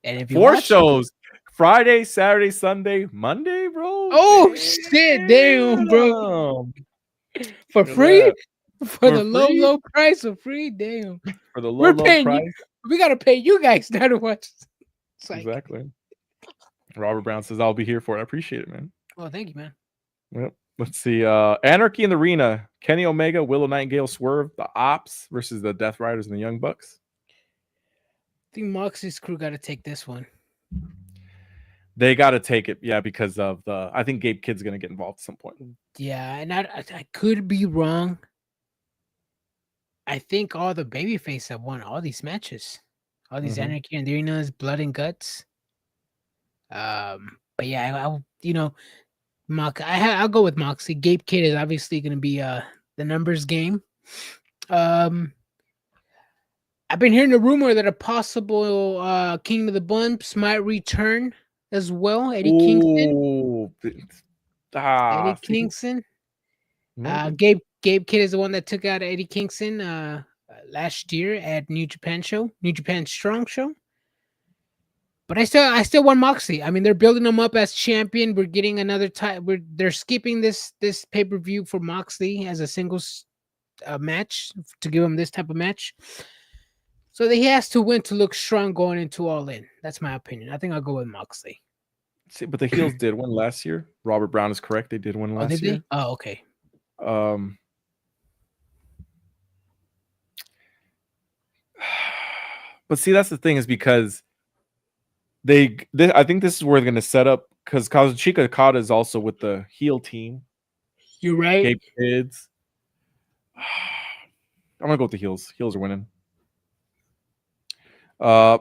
Speaker 4: And if you
Speaker 3: 4
Speaker 4: watch-
Speaker 3: shows. Friday, Saturday, Sunday, Monday, bro.
Speaker 4: Oh shit, damn, bro. For
Speaker 3: Look at
Speaker 4: free?
Speaker 3: that.
Speaker 4: For the
Speaker 3: free?
Speaker 4: low price of free, damn.
Speaker 3: For the
Speaker 4: We're
Speaker 3: low
Speaker 4: paying
Speaker 3: price.
Speaker 4: you. We gotta pay you guys now to watch. It's like,
Speaker 3: Exactly. Robert Brown says, I'll be here for it. I appreciate it, man.
Speaker 4: oh, thank you, man.
Speaker 3: Yep. Let's see. Anarchy in the Arena. Kenny Omega, Willow Nightingale, Swerve, the Ops versus the Death Riders and the Young Bucks.
Speaker 4: I think Moxie's crew got to take this one.
Speaker 3: They got to take it, yeah, because of the. I think Gabe Kidd's going to get involved at some point.
Speaker 4: Yeah, and I could be wrong. I think all the babyface have won all these matches, all these
Speaker 3: Mhm.
Speaker 4: Anarchy and the Arenas, Blood and Guts. But yeah, I'll go with Moxie. Gabe Kidd is obviously going to be the numbers game. I've been hearing a rumor that a possible King of the Bumps might return as well. Eddie Kingston.
Speaker 3: Ooh.
Speaker 4: Eddie
Speaker 3: See,
Speaker 4: Kingston.
Speaker 3: maybe.
Speaker 4: Gabe Kidd is the one that took out Eddie Kingston last year at New Japan Strong Show. But I still want Moxie. I mean, they're building him up as champion. We're getting another time. They're skipping this pay-per-view for Moxley as a singles match to give him this type of match. So that he has to win to look strong going into All In. That's my opinion. I think I'll go with Moxley.
Speaker 3: See, but the Heels did win last year. Robert Brown is correct. They did win last year.
Speaker 4: They? Oh, okay.
Speaker 3: But see, that's the thing is because I think this is where they're going to set up because Kazuchika Okada is also with the heel team.
Speaker 4: You're right.
Speaker 3: Gabe Kids. I'm gonna go with the heels. Heels are winning.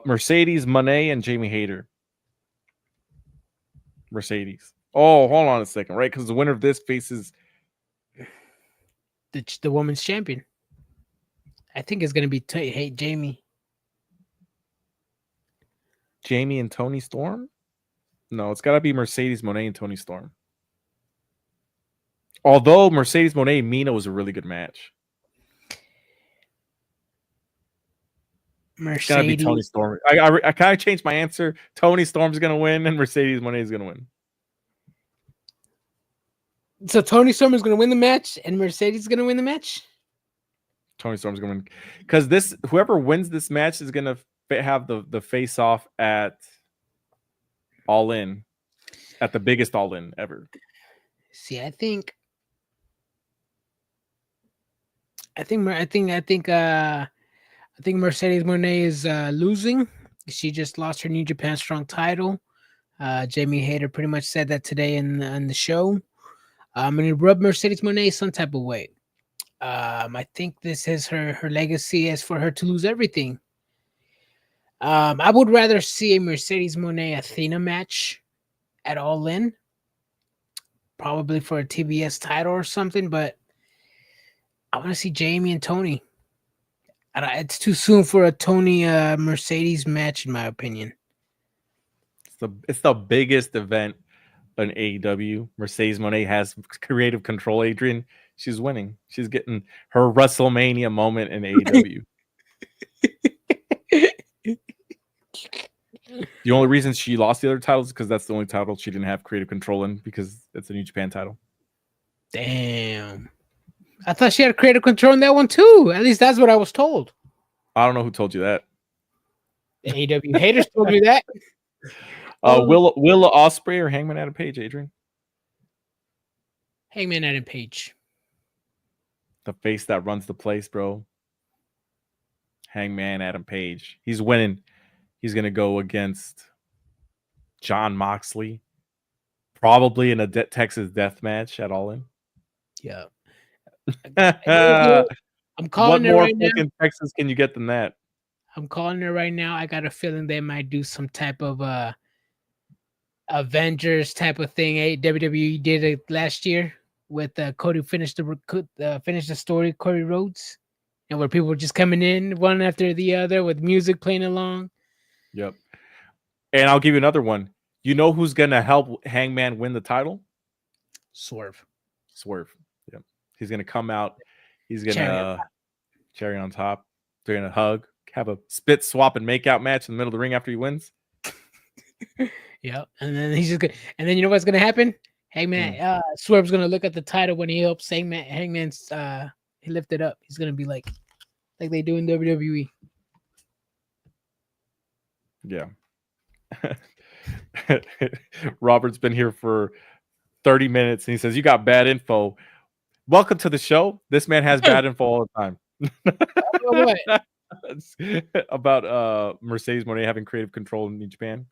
Speaker 3: Mercedes, Monet, and Jamie Hayter. Mercedes. Oh, hold on a second, right? Because the winner of this faces
Speaker 4: the women's champion. I think it's gonna be Jamie.
Speaker 3: Jamie and Tony Storm. No, it's got to be Mercedes, Monet, and Tony Storm. Although Mercedes, Monet, and Mina was a really good match. It's gotta be Tony Storm. I kind of changed my answer. Tony Storm's gonna win, and Mercedes Monet is gonna win.
Speaker 4: So Tony Storm is gonna win the match, and Mercedes is gonna win the match.
Speaker 3: Tony Storm's gonna win because whoever wins this match is gonna have the face off at All In, at the biggest All In ever.
Speaker 4: See, I think Mercedes Monet is losing. She just lost her New Japan Strong title. Jamie Hayter pretty much said that today in the show. And it rubbed Mercedes Monet some type of way. I think this is her legacy is for her to lose everything. I would rather see a Mercedes Monet Athena match at All In, probably for a TBS title or something, but I want to see Jamie and Tony. It's too soon for a Tony Mercedes match, in my opinion.
Speaker 3: It's the biggest event in AEW. Mercedes Monet has creative control. Adrian, she's winning. She's getting her WrestleMania moment in AEW. The only reason she lost the other titles is because that's the only title she didn't have creative control in because it's a New Japan title.
Speaker 4: Damn. I thought she had creative control in that one too. At least that's what I was told.
Speaker 3: I don't know who told you that.
Speaker 4: The AEW haters told me that.
Speaker 3: Will Ospreay or Hangman Adam Page, Adrian?
Speaker 4: Hangman Adam Page.
Speaker 3: The face that runs the place, bro. Hangman Adam Page. He's winning. He's going to go against John Moxley. Probably in a Texas death match at All In.
Speaker 4: Yeah.
Speaker 3: I'm
Speaker 4: calling
Speaker 3: what
Speaker 4: it
Speaker 3: more
Speaker 4: right now.
Speaker 3: fucking Texas can you get than that?
Speaker 4: I'm calling her right now. I got a feeling they might do some type of Avengers type of thing. WWE did it last year with Cody finished the story, Cody Rhodes, and where people were just coming in one after the other with music playing along.
Speaker 3: Yep. And I'll give you another one. You know who's gonna help Hangman win the title?
Speaker 4: Swerve.
Speaker 3: Yep. He's gonna come out. He's gonna cherry on top. They're gonna hug, have a spit swap and make out match in the middle of the ring after he wins.
Speaker 4: Yep. And then he's just good. And then you know what's gonna happen? Hangman, Swerve's gonna look at the title when he helps Hangman's he lift it up. He's gonna be like they do in WWE.
Speaker 3: Yeah. Robert's been here for 30 minutes and he says, "You got bad info." Welcome to the show. This man has bad info all the time.
Speaker 4: What?
Speaker 3: About Mercedes Moné having creative control in New Japan.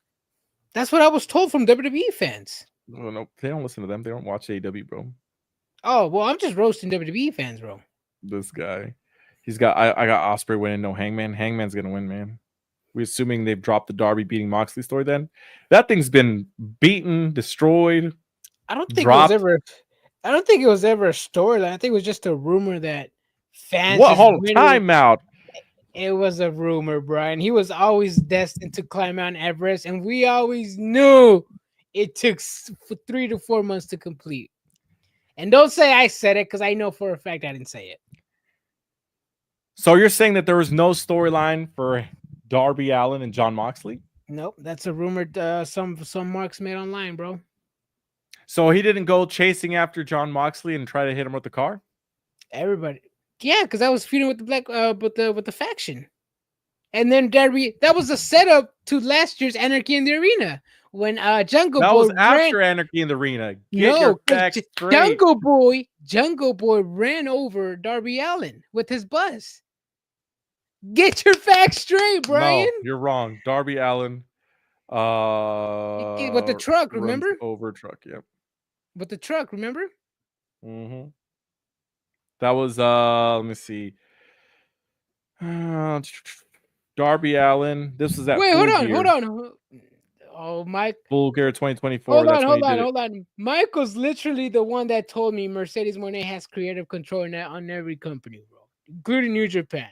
Speaker 4: That's what I was told from WWE fans.
Speaker 3: No, they don't listen to them. They don't watch AEW, bro.
Speaker 4: Oh, well, I'm just roasting WWE fans, bro.
Speaker 3: This guy. He's got I got Ospreay winning, no Hangman. Hangman's gonna win, man. We're assuming they've dropped the Darby beating Moxley story then. That thing's been beaten, destroyed.
Speaker 4: I don't think it was ever a storyline. I think it was just a rumor that fans.
Speaker 3: What whole time out?
Speaker 4: It was a rumor, Brian. He was always destined to climb Mount Everest, and we always knew it took 3 to 4 months to complete. And don't say I said it, because I know for a fact I didn't say it.
Speaker 3: So you're saying that there was no storyline for Darby Allin and Jon Moxley?
Speaker 4: Nope, that's a rumor some marks made online, bro.
Speaker 3: So he didn't go chasing after Jon Moxley and try to hit him with the car?
Speaker 4: Everybody. Yeah, because I was feuding with the black with the faction. And then Darby, that was a setup to last year's Anarchy in the Arena. When Jungle Boy
Speaker 3: was after Anarchy in the Arena.
Speaker 4: Jungle Boy ran over Darby Allin with his bus. Get your facts straight, Brian.
Speaker 3: No, you're wrong. Darby Allin
Speaker 4: with the truck, remember?
Speaker 3: Over truck, yep.
Speaker 4: With the truck, remember?
Speaker 3: Mm-hmm. That was let me see. Darby Allin. This was that.
Speaker 4: Wait, hold on. Oh, Mike.
Speaker 3: Full Gear 2024.
Speaker 4: Hold on. Michael's literally the one that told me Mercedes Moné has creative control on every company, bro, including New Japan.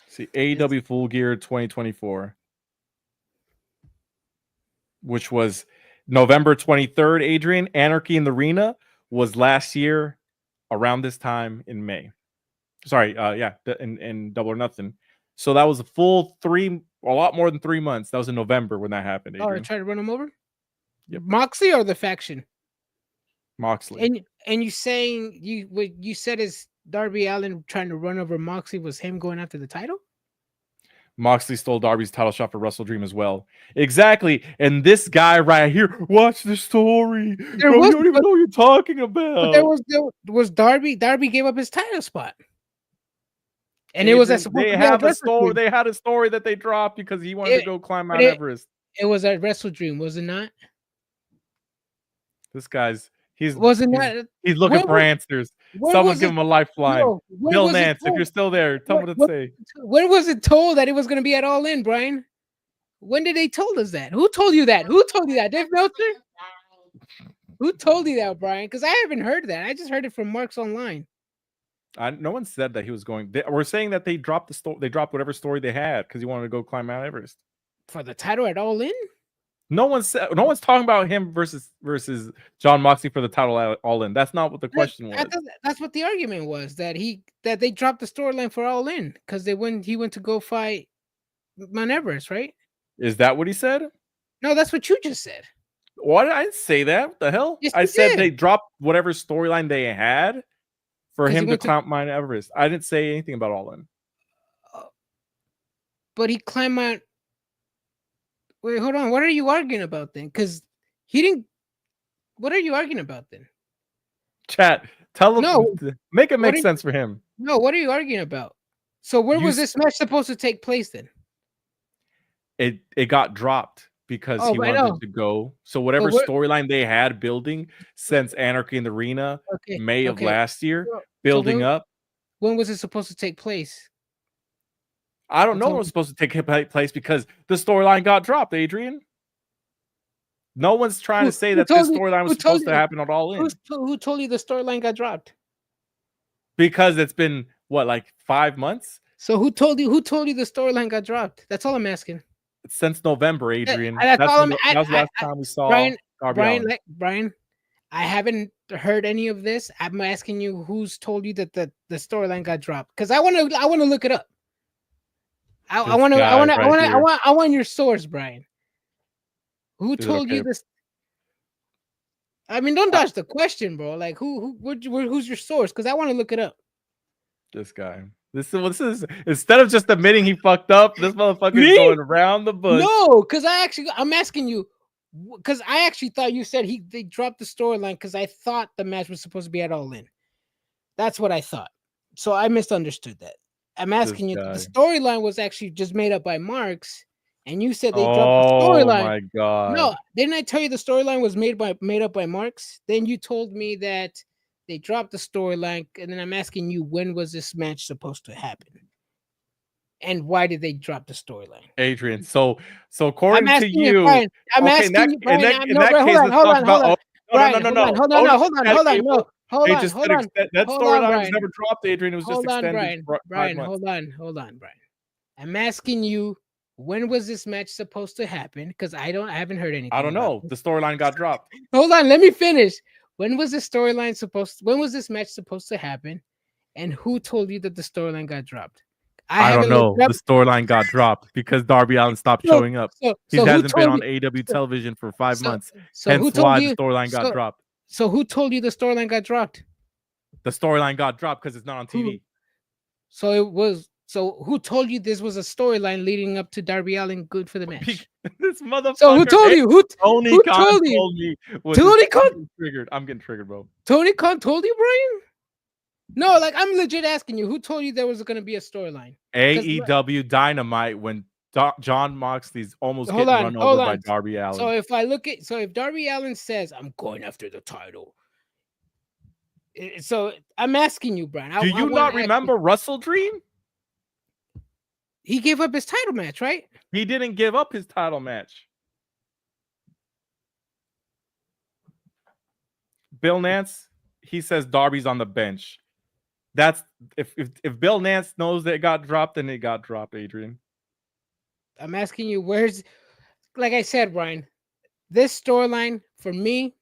Speaker 3: See, AEW Full Gear 2024, which was November 23rd. Adrian, Anarchy in the Arena was last year around this time in May. Sorry, in Double or Nothing. So that was a lot more than 3 months. That was in November when that happened. Adrian.
Speaker 4: Oh, I tried to run him over?
Speaker 3: Yep.
Speaker 4: Moxley or the faction?
Speaker 3: Moxley.
Speaker 4: And you saying what you said is Darby Allin trying to run over Moxley was him going after the title?
Speaker 3: Moxley stole Darby's title shot for Wrestle Dream as well. Exactly. And this guy right here, watch the story. Bro, you don't even know what you're talking about.
Speaker 4: But there was Darby. Darby gave up his title spot. And
Speaker 3: Adrian,
Speaker 4: it was
Speaker 3: they had a story. They had a story that they dropped because he wanted to go climb Mount Everest.
Speaker 4: It was at Wrestle Dream, was it not?
Speaker 3: This guy's he's looking for answers. Someone give him a lifeline. Bill Nance, if you're still there, tell me what to say.
Speaker 4: When was it told that it was going to be at All In, Brian? When did they told us that? Who told you that? Dave Meltzer? Who told you that, Brian? Because I haven't heard that. I just heard it from Marks Online.
Speaker 3: No one said that he was going. We're saying that they dropped the story. They dropped whatever story they had because he wanted to go climb Mount Everest
Speaker 4: for the title at All In.
Speaker 3: No one's talking about him versus Jon Moxley for the title at All In. That's not what the question was.
Speaker 4: That's what the argument was, that they dropped the storyline for All In because he went to go fight Mount Everest, right?
Speaker 3: Is that what he said?
Speaker 4: No, that's what you just said.
Speaker 3: What? I didn't say that. What the hell?
Speaker 4: Yes,
Speaker 3: I said they dropped whatever storyline they had for him to climb Mount Everest. I didn't say anything about All In.
Speaker 4: But he climbed Mount. Wait, hold on. What are you arguing about then? Because he didn't. What are you arguing about then?
Speaker 3: Chat, tell him. No, make it make sense for him.
Speaker 4: No, what are you arguing about? So where was this match supposed to take place then?
Speaker 3: It got dropped because he wanted to go. So whatever storyline they had building since Anarchy in the Arena, May of last year, building up.
Speaker 4: When was it supposed to take place?
Speaker 3: I don't know what was supposed to take place because the storyline got dropped, Adrian. No one's trying to say that this storyline was supposed to happen at All In.
Speaker 4: Who told you the storyline got dropped?
Speaker 3: Because it's been what, like 5 months?
Speaker 4: So who told you the storyline got dropped? That's all I'm asking.
Speaker 3: Since November, Adrian.
Speaker 4: That was
Speaker 3: the last time we saw
Speaker 4: Brian, I haven't heard any of this. I'm asking you who's told you that the storyline got dropped, because I want to look it up. I want your source, Brian. Who told you this? I mean, don't dodge the question, bro. Like, who's your source? Because I want to look it up.
Speaker 3: This guy. This is instead of just admitting he fucked up, this motherfucker is going around the bush.
Speaker 4: No, because I'm asking you, because I actually thought you said they dropped the storyline because I thought the match was supposed to be at All In. That's what I thought. So I misunderstood that. I'm asking you, the storyline was actually just made up by Marks, and you said they dropped the storyline. Oh my
Speaker 3: god!
Speaker 4: No, didn't I tell you the storyline was made up by Marks? Then you told me that they dropped the storyline, and then I'm asking you, when was this match supposed to happen? And why did they drop the storyline?
Speaker 3: Adrian, so according to you,
Speaker 4: Brian, I'm asking you, Brian. Hold on.
Speaker 3: That storyline was never dropped, Adrian. It was just extended.
Speaker 4: Brian, hold on, Brian. I'm asking you, when was this match supposed to happen? Because I haven't heard anything.
Speaker 3: I don't know. The storyline got dropped.
Speaker 4: Hold on, let me finish. When was this match supposed to happen? And who told you that the storyline got dropped?
Speaker 3: I don't know. The storyline got dropped because Darby Allin stopped showing up. He hasn't been on AEW television for 5 months. Hence why the storyline got dropped.
Speaker 4: So who told you the storyline got dropped?
Speaker 3: The storyline got dropped because it's not on TV.
Speaker 4: So who told you this was a storyline leading up to Darby Allin good for the match?
Speaker 3: This motherfucker.
Speaker 4: So who told you?
Speaker 3: Tony Khan told me.
Speaker 4: Tony Khan
Speaker 3: triggered. I'm getting triggered, bro.
Speaker 4: Tony Khan told you, Brian? No, like, I'm legit asking you, who told you there was going to be a storyline?
Speaker 3: AEW Dynamite, when John Moxley's almost getting run over by Darby Allin.
Speaker 4: So if Darby Allin says, I'm going after the title. So I'm asking you, Brian.
Speaker 3: Do you not remember Russell Dream?
Speaker 4: He gave up his title match, right?
Speaker 3: He didn't give up his title match. Bill Nance, he says Darby's on the bench. That's if Bill Nance knows that it got dropped, then it got dropped, Adrian.
Speaker 4: I'm asking you, like I said, Brian, this storyline for me,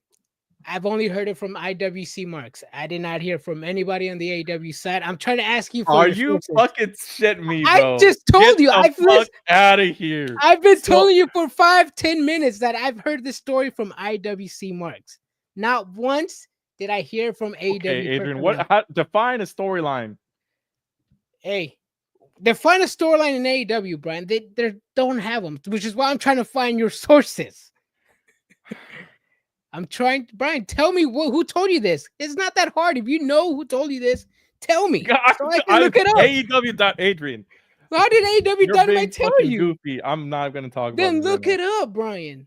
Speaker 4: I've only heard it from IWC Marks. I did not hear from anybody on the AEW side. I'm trying to ask you.
Speaker 3: Are you fucking shitting me, bro?
Speaker 4: I just told you.
Speaker 3: Get the fuck out of here.
Speaker 4: I've been telling you for 5-10 minutes that I've heard this story from IWC Marks. Not once did I hear from AEW?
Speaker 3: Okay, Adrian, define a storyline?
Speaker 4: Hey, define a storyline in AEW, Brian. They don't have them, which is why I'm trying to find your sources. Brian, tell me who told you this. It's not that hard. If you know who told you this, tell me. So I can look it up.
Speaker 3: AEW. Adrian.
Speaker 4: How did AEW Dynamite tell you?
Speaker 3: Goofy. I'm not going to talk about it.
Speaker 4: Then look it up, Brian.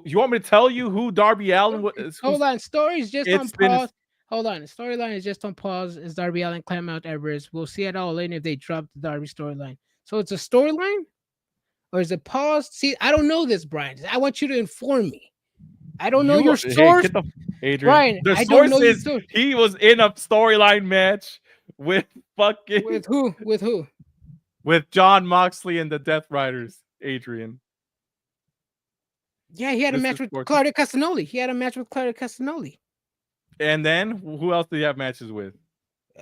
Speaker 3: You want me to tell you who Darby Allin was?
Speaker 4: Hold on. Story's just on pause. Hold on. The storyline is just on pause. Is Darby Allin climb Mount Everest? We'll see it all in if they drop the Darby storyline. So it's a storyline? Or is it paused? See, I don't know this, Brian. I want you to inform me. I don't know your source.
Speaker 3: Adrian.
Speaker 4: Brian,
Speaker 3: the source is he was in a storyline match with fucking...
Speaker 4: With who? With who?
Speaker 3: With John Moxley and the Death Riders, Adrian.
Speaker 4: Yeah, he had a match with Claudio Castagnoli.
Speaker 3: And then who else do you have matches with?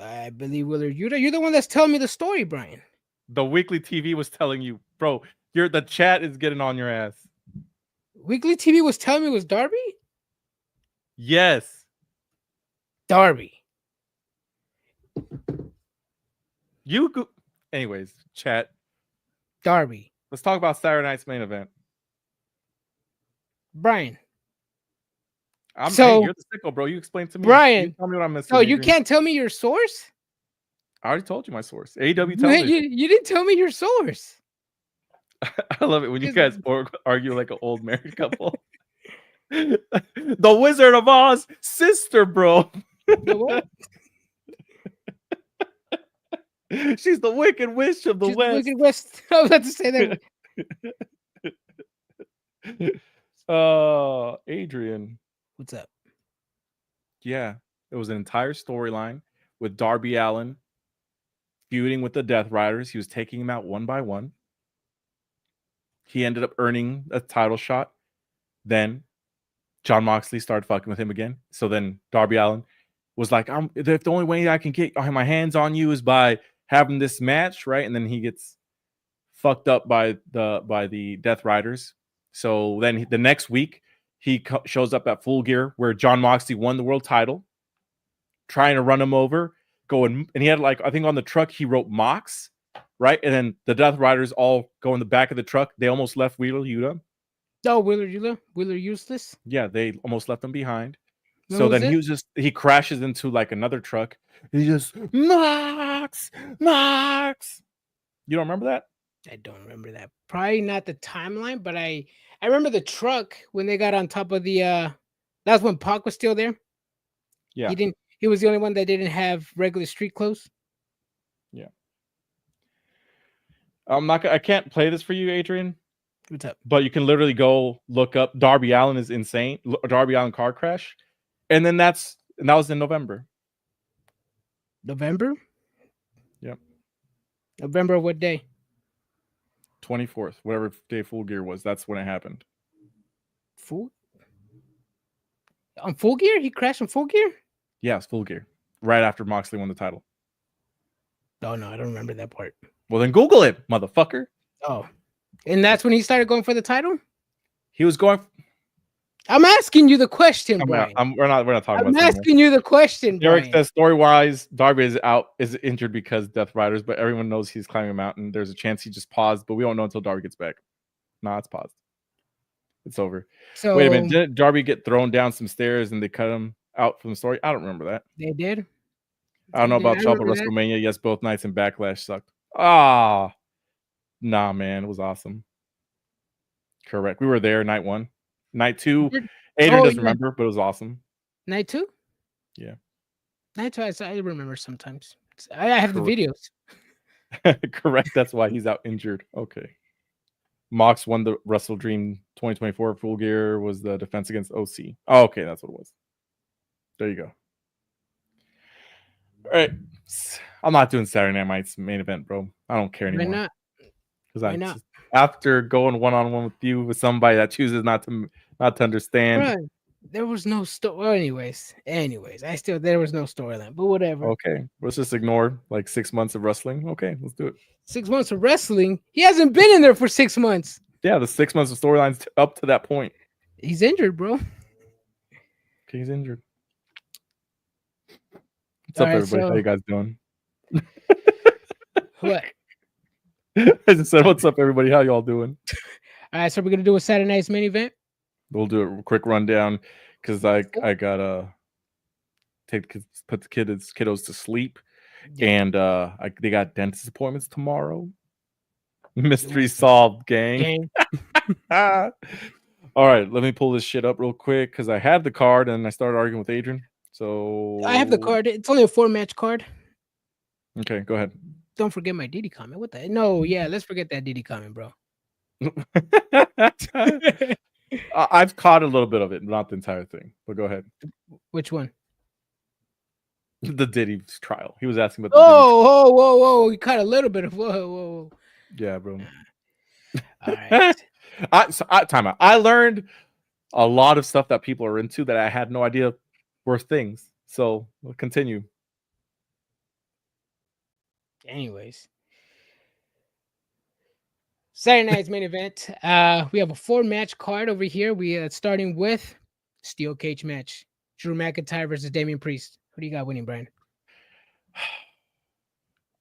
Speaker 4: I believe Willard Yuta. You're the one that's telling me the story, Brian.
Speaker 3: The Weekly TV was telling you, bro. The chat is getting on your ass.
Speaker 4: Weekly TV was telling me it was Darby?
Speaker 3: Yes.
Speaker 4: Darby.
Speaker 3: Anyways, chat.
Speaker 4: Darby.
Speaker 3: Let's talk about Saturday night's main event.
Speaker 4: Brian.
Speaker 3: Hey, you're the sicko, bro. You explain to me.
Speaker 4: Brian.
Speaker 3: You tell me what I'm missing.
Speaker 4: So you can't tell me your source?
Speaker 3: I already told you my source. AEW television.
Speaker 4: You didn't tell me your source.
Speaker 3: I love it when you guys argue like an old married couple. The Wizard of Oz sister, bro.
Speaker 4: The what?
Speaker 3: She's the Wicked Witch of the
Speaker 4: She's
Speaker 3: West.
Speaker 4: Wicked West. I was about to say that.
Speaker 3: Adrian.
Speaker 4: What's up?
Speaker 3: Yeah, it was an entire storyline with Darby Allin feuding with the Death Riders. He was taking them out one by one. He ended up earning a title shot. Then John Moxley started fucking with him again. So then Darby Allin was like, the only way I can get my hands on you is by having this match, right? And then he gets fucked up by the Death Riders. So then the next week, he shows up at Full Gear where John Moxley won the world title, trying to run him over, and he had I think on the truck he wrote Mox, right? And then the Death Riders all go in the back of the truck. They almost left Wheeler Yuta.
Speaker 4: Oh, Wheeler Useless.
Speaker 3: Yeah, they almost left him behind.
Speaker 4: When
Speaker 3: So
Speaker 4: was
Speaker 3: then
Speaker 4: it?
Speaker 3: he crashes into another truck. He just Mox. You don't remember that?
Speaker 4: I don't remember that. Probably not the timeline, but I remember the truck when they got on top of the. That's when Pac was still there.
Speaker 3: Yeah,
Speaker 4: He was the only one that didn't have regular street clothes.
Speaker 3: Yeah. I can't play this for you, Adrian.
Speaker 4: What's up?
Speaker 3: But you can literally go look up Darby Allin is insane. Darby Allin car crash, and that was in November.
Speaker 4: November.
Speaker 3: Yep.
Speaker 4: November. What day?
Speaker 3: 24th, whatever day Full Gear was. That's when it happened.
Speaker 4: On Full Gear? He crashed on Full Gear?
Speaker 3: Yeah, it's Full Gear. Right after Moxley won the title.
Speaker 4: Oh, no, I don't remember that part.
Speaker 3: Well, then Google it, motherfucker.
Speaker 4: Oh. And that's when he started going for the title?
Speaker 3: He was going...
Speaker 4: I'm asking you the question, Brian.
Speaker 3: We're not talking about
Speaker 4: I'm asking you the question, Brian.
Speaker 3: Eric says, story-wise, Darby is injured because Death Riders, but everyone knows he's climbing a mountain. There's a chance he just paused, but we won't know until Darby gets back. Nah, it's paused. It's over. So, wait a minute. Didn't Darby get thrown down some stairs and they cut him out from the story? I don't remember that.
Speaker 4: They did?
Speaker 3: I don't know about y'all, but WrestleMania, yes, both nights and Backlash sucked. Nah, man, it was awesome. Correct. We were there night 1. Night 2, Adrian doesn't remember, but it was awesome.
Speaker 4: Night 2?
Speaker 3: Yeah.
Speaker 4: Night 2, I remember sometimes. I have the videos.
Speaker 3: Correct. That's why he's out injured. Okay. Mox won the Wrestle Dream 2024. Full Gear was the defense against OC. Oh, okay. That's what it was. There you go. All right. I'm not doing Saturday Night's main event, bro. I don't care anymore.
Speaker 4: Why not?
Speaker 3: Why not? After going one-on-one with you with somebody that chooses not to understand.
Speaker 4: Right. There was no story. Well, anyways, there was no storyline, but whatever.
Speaker 3: Okay. Let's just ignore 6 months of wrestling. Okay, let's do it.
Speaker 4: 6 months of wrestling? He hasn't been in there for 6 months.
Speaker 3: Yeah, the 6 months of storylines up to that point.
Speaker 4: He's injured, bro.
Speaker 3: Okay, he's injured. What's up, everybody? How you guys doing?
Speaker 4: What?
Speaker 3: I just said, what's up, everybody? How y'all doing?
Speaker 4: All right, so we're gonna do a Saturday Night's main event.
Speaker 3: We'll do a quick rundown because I gotta put the kiddos to sleep, and they got dentist appointments tomorrow. Mystery solved, gang. All right, let me pull this shit up real quick because I had the card and I started arguing with Adrian. So
Speaker 4: I have the card. It's only a 4-match card.
Speaker 3: Okay, go ahead.
Speaker 4: Don't forget my Diddy comment. What the? No, yeah, let's forget that Diddy comment, bro.
Speaker 3: I've caught a little bit of it, not the entire thing. But go ahead.
Speaker 4: Which one?
Speaker 3: The Diddy trial. He was asking about.
Speaker 4: Whoa! You caught a little bit of whoa.
Speaker 3: Yeah, bro.
Speaker 4: All right.
Speaker 3: Time out. I learned a lot of stuff that people are into that I had no idea were things. So we'll continue.
Speaker 4: Anyways, Saturday Night's main event. We have a 4-match card over here. We are starting with steel cage match: Drew McIntyre versus Damian Priest. Who do you got winning, Brian?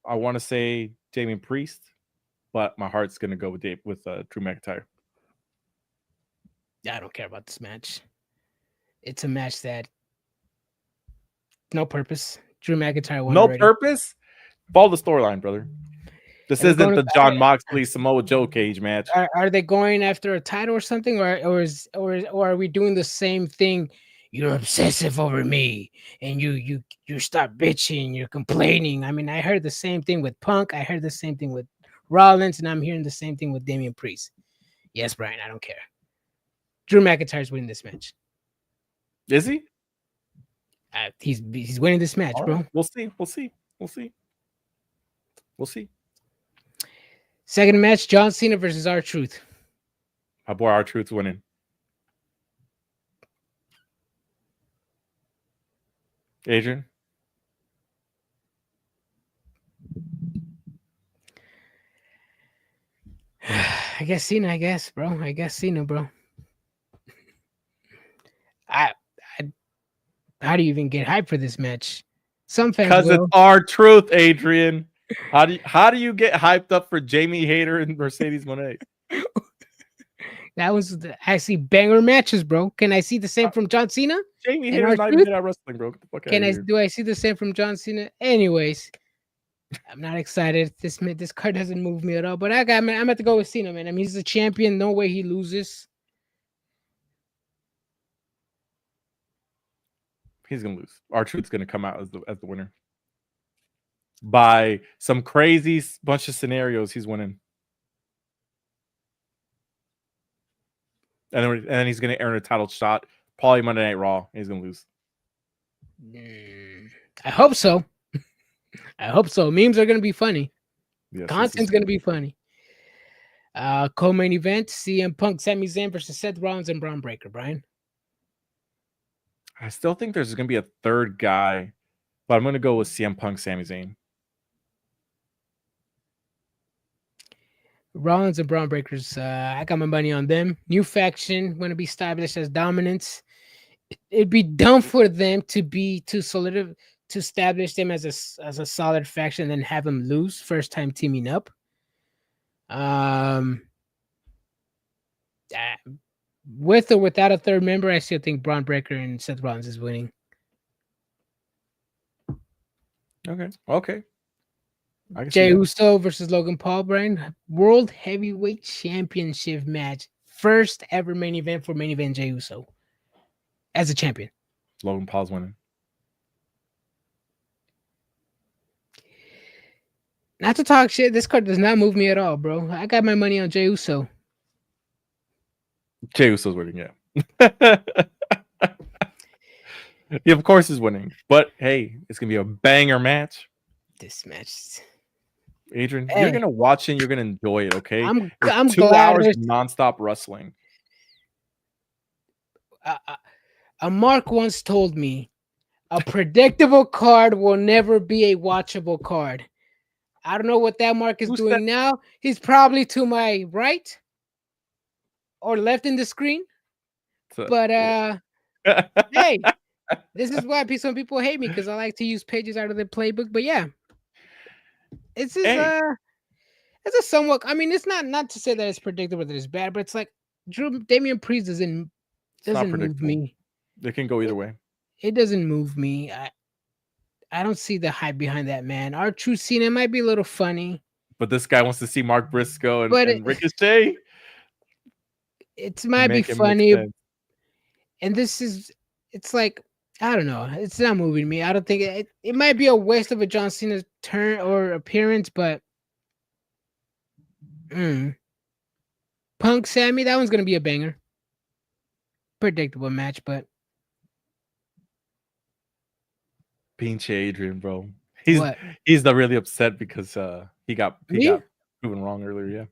Speaker 3: I want to say Damian Priest, but my heart's gonna go with Drew McIntyre.
Speaker 4: I don't care about this match. It's a match that no purpose. Drew McIntyre won.
Speaker 3: No purpose. Follow the storyline, brother. This isn't the John Moxley Samoa Joe cage match.
Speaker 4: Are they going after a title or something, or are we doing the same thing you're obsessive over me, and you stop bitching, you're complaining. I mean, I heard the same thing with Punk. I heard the same thing with Rollins, and I'm hearing the same thing with Damian Priest. Yes, Brian, I don't care. Drew McIntyre's winning this match.
Speaker 3: Is he?
Speaker 4: He's winning this match, bro.
Speaker 3: We'll see. We'll see. We'll see. We'll see.
Speaker 4: Second match, John Cena versus R-Truth.
Speaker 3: My boy R-Truth's winning. Adrian?
Speaker 4: I guess Cena, bro. I guess Cena, bro. How do you even get hyped for this match? Some fans
Speaker 3: because
Speaker 4: will.
Speaker 3: It's R-Truth, Adrian. How do you get hyped up for Jamie Hayter and Mercedes Moné?
Speaker 4: That was I see banger matches, bro. Can I see the same from John Cena?
Speaker 3: Jamie Hayter's not even good at wrestling, bro. Get the fuck out of here.
Speaker 4: Do I see the same from John Cena? Anyways, I'm not excited. This card doesn't move me at all. But I'm at to go with Cena, man. I mean, he's a champion. No way he loses.
Speaker 3: He's gonna lose. R-Truth's gonna come out as the winner. By some crazy bunch of scenarios, he's winning. And then he's gonna earn a title shot, probably Monday Night Raw. He's gonna lose.
Speaker 4: I hope so. I hope so. Memes are gonna be funny.
Speaker 3: Yes,
Speaker 4: Content's gonna be funny. Co-main event: CM Punk, Sami Zayn versus Seth Rollins and Braun Breaker. Brian.
Speaker 3: I still think there's gonna be a third guy, but I'm gonna go with CM Punk, Sami Zayn.
Speaker 4: Rollins and Braun Breakers, I got my money on them. New faction going to be established as dominance. It'd be dumb for them to establish them as a solid faction and then have them lose first time teaming up. With or without a third member, I still think Braun Breaker and Seth Rollins is winning.
Speaker 3: Okay.
Speaker 4: Jey Uso versus Logan Paul, Brian. World Heavyweight Championship match. First ever main event for main event Jey Uso as a champion.
Speaker 3: Logan Paul's winning.
Speaker 4: Not to talk shit, this card does not move me at all, bro. I got my money on Jey Uso.
Speaker 3: Jey Uso's winning, yeah. Yeah, of course he's winning. But hey, it's gonna be a banger match.
Speaker 4: This match,
Speaker 3: Adrian, you're gonna watch it and you're gonna enjoy it, okay?
Speaker 4: I'm
Speaker 3: 2 hours nonstop wrestling.
Speaker 4: A Mark once told me a predictable card will never be a watchable card. I don't know what that Mark is doing now. He's probably to my right or left in the screen. But hey, this is why some people hate me, because I like to use pages out of the playbook. But yeah, it's a somewhat. I mean, it's not to say that it's predictable that it's bad, but it's like Damian Priest doesn't move me.
Speaker 3: It can go either way.
Speaker 4: It doesn't move me. I don't see the hype behind that man. R-Truth Cena might be a little funny,
Speaker 3: but this guy wants to see Mark Briscoe and Ricochet.
Speaker 4: It might be funny, and it's like, I don't know. It's not moving me. I don't think it might be a waste of a John Cena turn or appearance, but Punk Sammy, that one's gonna be a banger. Predictable match, but
Speaker 3: Pinche Adrian, bro. He's really upset because he got proven wrong earlier. Yeah.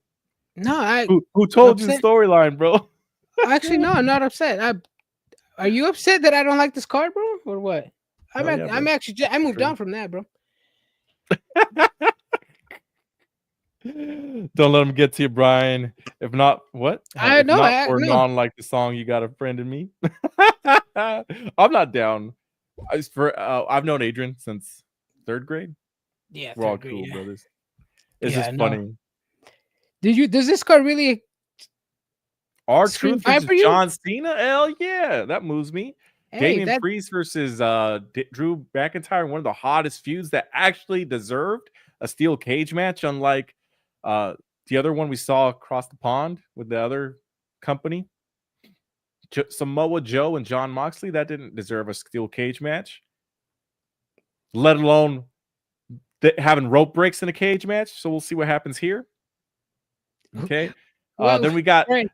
Speaker 4: No,
Speaker 3: who told you the storyline, bro?
Speaker 4: Actually, no, I'm not upset. Are you upset that I don't like this card, bro, or what? I moved on from that, bro.
Speaker 3: Don't let him get to you, Brian. If not, what? Non like the song, you got a friend in me. I'm not down. I've known Adrian since 3rd grade.
Speaker 4: Yeah,
Speaker 3: we're all cool, brothers. It's just funny.
Speaker 4: Does this card really?
Speaker 3: R-Truth versus John Cena? Hell yeah, that moves me. Damian Priest versus Drew McIntyre, one of the hottest feuds that actually deserved a steel cage match, unlike the other one we saw across the pond with the other company. Samoa Joe and John Moxley, that didn't deserve a steel cage match, let alone having rope breaks in a cage match. So we'll see what happens here. Okay.
Speaker 4: Well,
Speaker 3: then we got.
Speaker 4: Brian,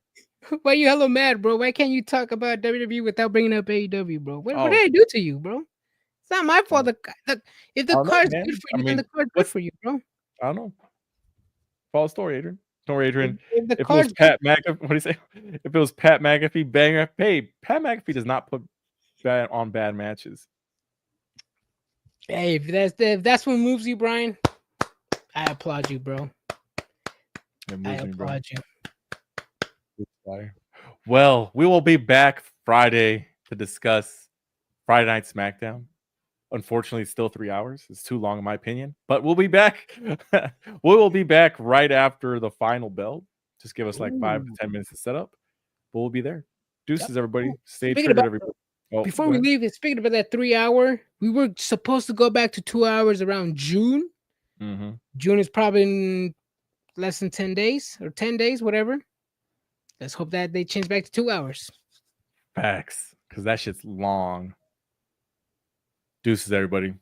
Speaker 4: why you hella mad, bro? Why can't you talk about WWE without bringing up AEW, bro? What
Speaker 3: Oh.
Speaker 4: did I do to you, bro? It's not my fault. If the card's
Speaker 3: man.
Speaker 4: good for you, then the card's good for you, bro.
Speaker 3: I don't know. Follow the story, Adrian. Don't worry, Adrian.
Speaker 4: If
Speaker 3: If it was Pat McAfee, what do you say? If it was Pat McAfee, banger. Hey, Pat McAfee does not put on bad matches.
Speaker 4: Hey, if that's what moves you, Brian, I applaud you, bro. I applaud you.
Speaker 3: Well, we will be back Friday to discuss Friday Night SmackDown. Unfortunately, it's still 3 hours. It's too long, in my opinion. But we'll be back. We will be back right after the final bell. Just give us like 5 to 10 minutes to set up. But we'll be there. Deuces, everybody. Stay triggered, everybody.
Speaker 4: Before we leave, speaking about that 3 hour, we were supposed to go back to 2 hours around June.
Speaker 3: Mm-hmm.
Speaker 4: June is probably in less than 10 days or 10 days, whatever. Let's hope that they change back to 2 hours.
Speaker 3: Facts, because that shit's long. Deuces, everybody.